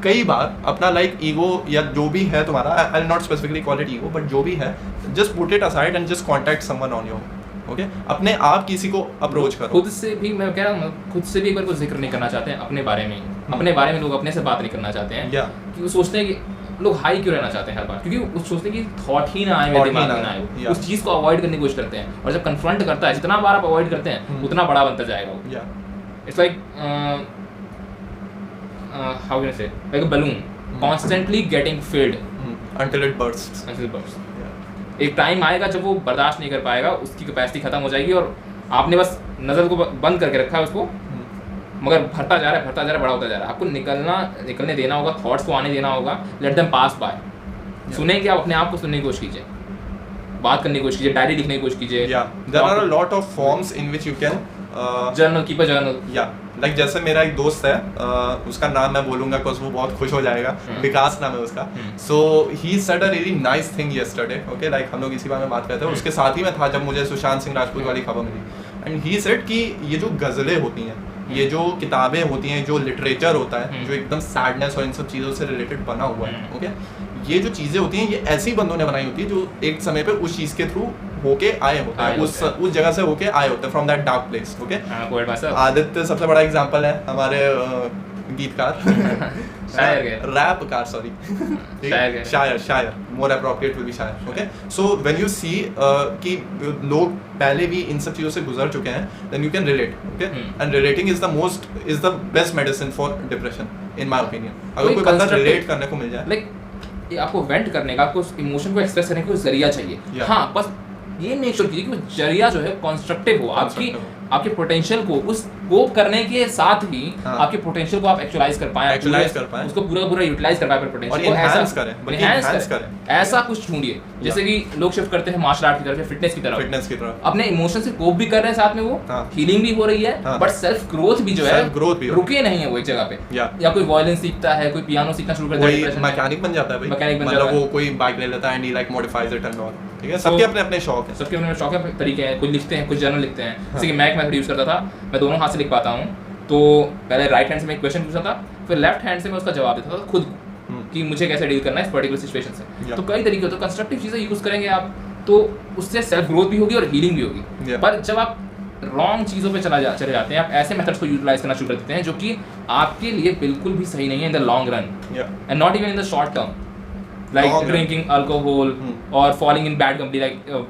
कई बार अपना like ego या जो भी है तुम्हारा, I'll not specifically call it ego, but जो भी है, just put it aside and just contact someone on your own. Okay, अपने आप किसी को अप्रोच करो। खुद से भी मैं कह रहा हूँ, खुद से भी एक बार को जिक्र नहीं करना चाहते हैं अपने बारे में, अपने बारे में लोग अपने से बात नहीं करना चाहते हैं, कि वो सोचते हैं कि लोग हाई क्यों रहना चाहते हैं हर बार, क्योंकि वो सोचते हैं कि थॉट ही ना आए मेरे दिमाग में, ना आए, उस चीज़ को अवॉइड करने की कोशिश करते हैं, और जब कन्फ्रंट करता है, जितना बार आप अवॉइड करते हैं उतना बड़ा बनता जाएगा वो। It's like how can I say, like a balloon constantly getting filled until it bursts. एक टाइम आएगा जब वो बर्दाश्त नहीं कर पाएगा, उसकी कैपेसिटी खत्म हो जाएगी और आपने बस नज़र को बंद करके रखा है उसको, मगर भरता जा रहा है, बड़ा होता जा रहा है। आपको निकलने देना होगा, थॉट्स को आने देना होगा, लेट देम पास बाय। सुने कि आप अपने आप को सुनने की कोशिश कीजिए, बात करने की कोशिश कीजिए, डायरी लिखने की कोशिश कीजिए। There are a lot of forms in which you can journal, keep a journal. Like जैसे मेरा एक दोस्त है, उसका नाम मैं बोलूंगा बिकॉज वो बहुत खुश हो जाएगा, विकास नाम है उसका। So he said a really nice thing yesterday, okay, like हम लोग इसी बारे में बात करते हैं, उसके साथ ही मैं था जब मुझे सुशांत सिंह राजपूत वाली खबर मिली, एंड ही सेड कि ये जो गज़लें होती हैं, ये जो किताबें होती हैं, जो लिटरेचर होता है, जो एकदम सैडनेस और इन सब चीज़ों से रिलेटेड बना हुआ है, ओके, ये जो चीज़ें होती हैं, ये ऐसी बंदों ने बनाई होती है जो एक समय पे उस चीज़ के थ्रू होके आए होते हैं, उस जगह से होके आए होते हैं, from that dark place, okay. Aditya सबसे बड़ा एग्जांपल है, हमारे गीतकार रैपकार सॉरी शायर मोर अप्रोप्रिएट विल बी शायर okay so when you see कि लोग पहले भी इन सब चीज़ों से गुजर चुके हैं then you can relate okay and relating is the best medicine for depression in my opinion अगर कोई बंदा रिलेट करने को मिल जाए लाइक आपको वेंट करने का आपको इमोशन को एक्सप्रेस करने का जरिया चाहिए हाँ बस ये मेक श्योर कीजिए कि वो जरिया जो है कंस्ट्रक्टिव हो आपके पोटेंशियल को उसको करने के साथ ही आपके पोटेंशियल को आप एक्चुअलाइज कर पाएं उसको पूरा यूटिलाइज कर पाएं अपने पोटेंशियल को एनहांस करें ऐसा कुछ ढूंढिए जैसे कि लोग शिफ्ट करते हैं मार्शल आर्ट की तरफ या फिटनेस की तरफ अपने इमोशन से कोप भी कर रहे हैं साथ में वो हीलिंग भी हो रही है बट सेल्फ ग्रोथ भी जो है रुके नहीं है वो एक जगह पे या कोई वायलिन सीखता है कोई पियानो सीखना शुरू कर देता है मैकेनिक बन जाता है मतलब वो कोई बाइक ले लेता है and he like modifies it and all ठीक है सबके अपने अपने शौक हैं सबके अपने शौक है तरीके हैं कुछ लिखते हैं कुछ जर्नल लिखते हैं जैसे कि मैं एक मेथड यूज करता था मैं दोनों हाथ से लिख पाता हूँ तो पहले राइट हैंड से मैं एक क्वेश्चन पूछता था फिर लेफ्ट हैंड से मैं उसका जवाब देता था खुद कि मुझे कैसे डील करना है इस पर्टिकुलर सिचुएशन से तो कई तरीके होते हैं कंस्ट्रक्टिव चीज़ें यूज करेंगे आप तो उससे सेल्फ ग्रोथ भी होगी और हीलिंग भी होगी पर जब आप रॉन्ग चीज़ों पे चले जाते हैं आप ऐसे मेथड्स को यूटिलाइज करना शुरू कर देते हैं जो कि आपके लिए बिल्कुल भी सही नहीं है in the long run and not even in the short term like drinking alcohol और falling in bad company like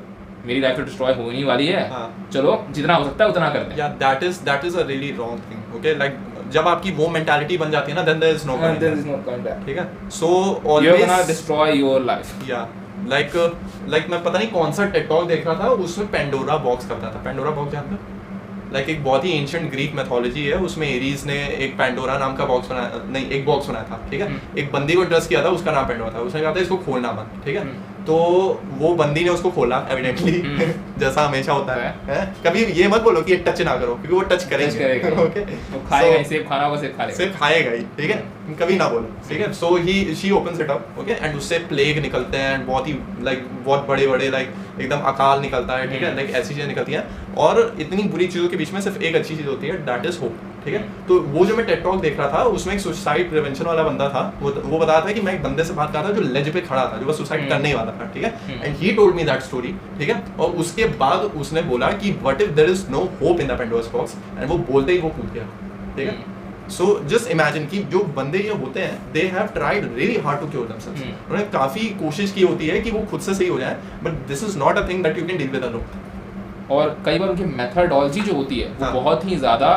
मेरी लाइफ तो डिस्ट्रॉय होने वाली है चलो जितना हो सकता है उतना करते हैं या that is a really wrong thing okay like जब आपकी वो मेंटालिटी बन जाती है ना then there is no going back ठीक है so always you gonna destroy your life या लाइक मैं पता नहीं कौन सा टेड टॉक देख रहा था उसमें पेंडोरा बॉक्स करता था पेंडोरा बॉक्स जानते हो लाइक एक बहुत ही एंशिएंट ग्रीक मैथोलॉजी है उसमें एरीज ने एक पेंडोरा नाम का बॉक्स बनाया नहीं एक बॉक्स बनाया था ठीक है एक बंदी को ट्रस्ट किया था उसका नाम पेंडोरा था उसने कहा था इसको खोलना मत ठीक है तो वो बंदी ने उसको खोला एविडेंटली जैसा हमेशा होता है कभी ये मत बोलो कि टच ना करो क्योंकि वो टच करेंगे ओके खाएगा ही सेब खाना होगा सेब खाएगा ही ठीक है कभी ना बोलो ठीक है so she opens it up okay and उससे प्लेग निकलते हैं बहुत ही लाइक बहुत बड़े बड़े लाइक एकदम अकाल निकलता है ठीक है लाइक ऐसी चीजें निकलती हैं और इतनी बुरी चीजों के बीच में सिर्फ एक अच्छी चीज होती है दैट इज होप ठीक है तो वो जो मैं टेड टॉक देख रहा था उसमें एक सुसाइड प्रिवेंशन वाला बंदा था वो बता रहा था कि मैं एक बंदे से बात कर रहा था जो लेज पे खड़ा था जो बस सुसाइड करने ही वाला था ठीक है and he told me that story ठीक है और उसके बाद उसने बोला कि what if there is no hope in the Pandora's box and वो बोलते ही वो कूद गया ठीक है सो जस्ट इमेजिन कि जो बंदे ये होते हैं they have tried really hard to cure themselves उन्होंने काफी कोशिश की होती है कि वो खुद से सही हो जाए but this is not a thing that you can deal with alone और कई बार उनकी मेथडोलॉजी जो होती है वो बहुत ही ज्यादा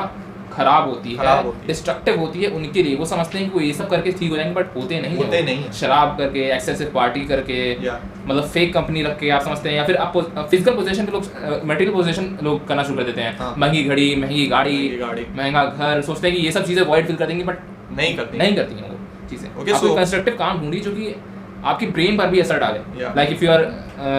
खराब होती है डिस्ट्रक्टिव होती है उनके लिए वो समझते हैं कि वो ये सब करके ठीक हो जाएंगे बट होते नहीं शराब करके एक्सेसिव पार्टी करके मतलब फेक कंपनी रख के आप समझते हैं या फिर आप फिजिकल पोजीशन के लोग मटेरियल पोजीशन लोग करना शुरू कर देते हैं महंगी घड़ी महंगी गाड़ी महंगा घर सोचते हैं कि ये सब चीजें अवॉइड फील कर देंगे बट नहीं करती हैं वो चीजें आपको कंस्ट्रक्टिव काम ढूंढिए जो कि आपकी ब्रेन पर भी असर डाले like if you are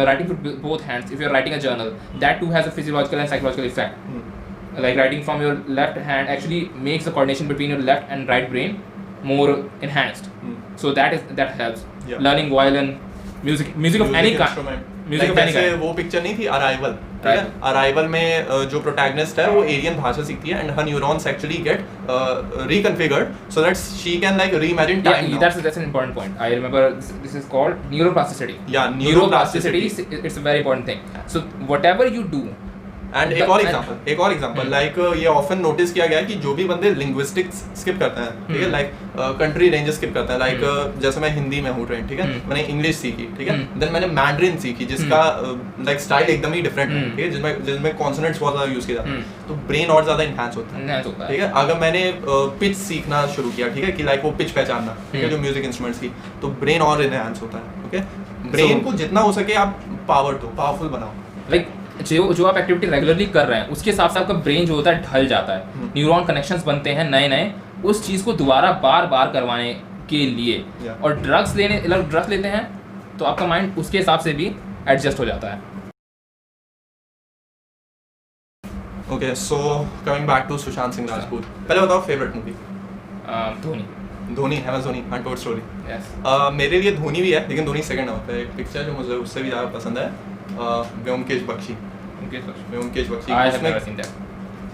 writing with both hands if you are writing a journal that too has a physiological and psychological effect like writing from your left hand actually makes the coordination between your left and right brain more enhanced so that helps learning violin music of any kind music of any kind वो picture नहीं थी arrival ठीक है arrival में जो protagonist है वो alien भाषा सीखती है and her neurons actually get reconfigured so that she can like reimagine time that's an important point I remember this is called neuroplasticity neuroplasticity it's a very important thing so whatever you do and एक और example like ये often notice किया गया है कि जो भी बंदे लिंग्विस्टिक्स स्किप करते हैं ठीक है लाइक कंट्री रेंजेस स्किप करते हैं लाइक जैसे मैं हिंदी में हूँ ट्रेन ठीक है मैंने इंग्लिश सीखी ठीक है देन मैंने मैंड्रिन सीखी जिसका लाइक स्टाइल एकदम ही डिफरेंट है ठीक है जिसमें कॉन्सोनेंट्स बहुत ज्यादा यूज किया जाता है तो ब्रेन और ज्यादा इनहैंस होता है ठीक है अगर मैंने पिच सीखना शुरू किया ठीक है कि लाइक वो पिच पहचानना ठीक है जो म्यूजिक इंस्ट्रूमेंट्स की तो ब्रेन और इनहैंस होता है ओके ब्रेन को जितना हो सके आप पावरफुल बनाओ लाइक जो आप एक्टिविटी रेगुलरली कर रहे हैं उसके हिसाब से आपका ब्रेन जो होता है ढल जाता है न्यूरॉन कनेक्शंस बनते हैं नए उस चीज़ को दोबारा बार करवाने के लिए और ड्रग्स लेते हैं तो आपका माइंड उसके हिसाब से भी एडजस्ट हो जाता है okay so coming back to Sushant Singh Rajput पहले बताओ favourite movie Dhoni untold story मेरे लिए धोनी भी है लेकिन धोनी सेकंड होता है एक पिक्चर जो मुझे उससे भी ज़्यादा पसंद है व्योमकेश बख्शी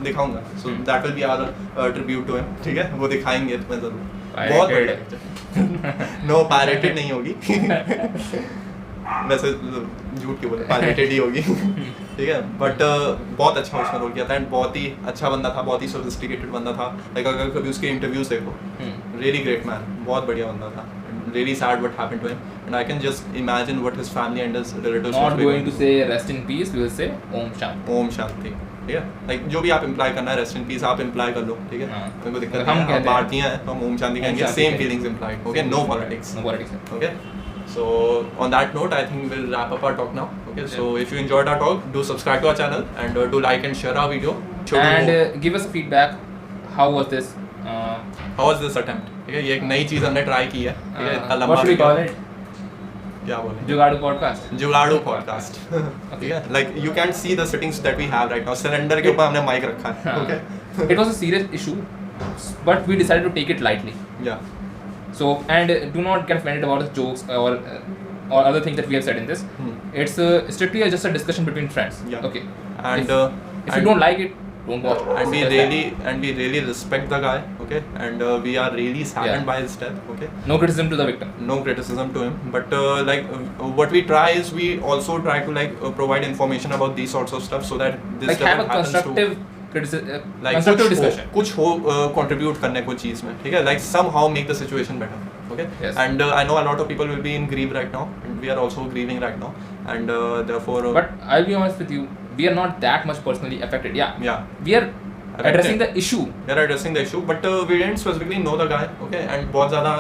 दिखाऊंगा so that will be our tribute to him ठीक है वो दिखाएंगे तुम्हें जरूर बहुत बढ़िया नो पायरेटेड नहीं होगी वैसे झूठ क्यों बोले पायरेटेड ही होगी ठीक है, बट बहुत अच्छा उसने रोल किया था एंड बहुत ही अच्छा बंदा था, बहुत ही सोफिस्टिकेटेड बंदा था। लाइक अगर कभी उसके इंटरव्यूज देखो, रियली ग्रेट मैन, बहुत बढ़िया बंदा था। Really sad what happened to him, and I can just imagine what his family and his relatives. Not going to say rest in peace, we will say Om Shanti. Om Shanti. ठीक है, like जो भी आप imply करना है, rest in peace आप imply कर लो, ठीक है, मेरे को दिक्कत नहीं है। हम भारतीय हैं तो हम ओम शांति कहेंगे, same feelings implied, okay, no politics, okay. So on that note, I think we'll wrap up our talk now. Okay, so if you enjoyed our talk, do subscribe to our channel and do like and share our video. And give us feedback. How was this? How was this attempt? ठीक है, ये एक नई चीज हमने try की है, ठीक है, इतना लंबा वीडियो। क्या बोले? जुगाड़ू पॉडकास्ट। जुगाड़ू पॉडकास्ट, ठीक है, like you can see the settings that we have right now. Cylinder के ऊपर हमने माइक रखा है, okay. It was a serious issue, but we decided to take it lightly. Yeah. So, and do not get offended about the jokes or other things that we have said in this. It's strictly just a discussion between friends. Yeah. Okay. And if you don't like it, don't watch. And we really respect the guy, okay, and we are really saddened by his death, okay. No criticism to the victim. No criticism to him, but what we try is we also try to provide information about these sorts of stuff so that this like have a constructive constructive discussion. कुछ हो contribute करने को चीज में, ठीक है, like somehow make the situation better, okay. Yes. And I know a lot of people will be in grief right now, and we are also grieving right now, and therefore. But I'll be honest with you, we are not that much personally affected. Yeah. We are addressing the issue. We are addressing the issue, but we didn't specifically know the guy, okay, and बहुत ज़्यादा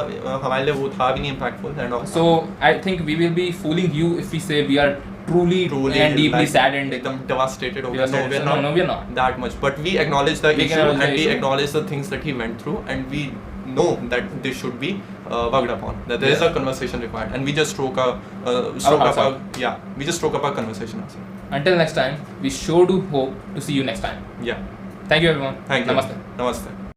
हमारे लिए वो था भी नहीं impactful and all. So I think we will be fooling you if we say we are truly and deeply saddened. एकदम devastated. No, we are not that much. But we acknowledge the issue and we acknowledge the things that he went through, and we know that this should be worked upon. That there is a conversation required, and we just stroke up our conversation also. Until next time, we sure do hope to see you next time. Yeah. Thank you everyone. Thank you. Namaste. Namaste.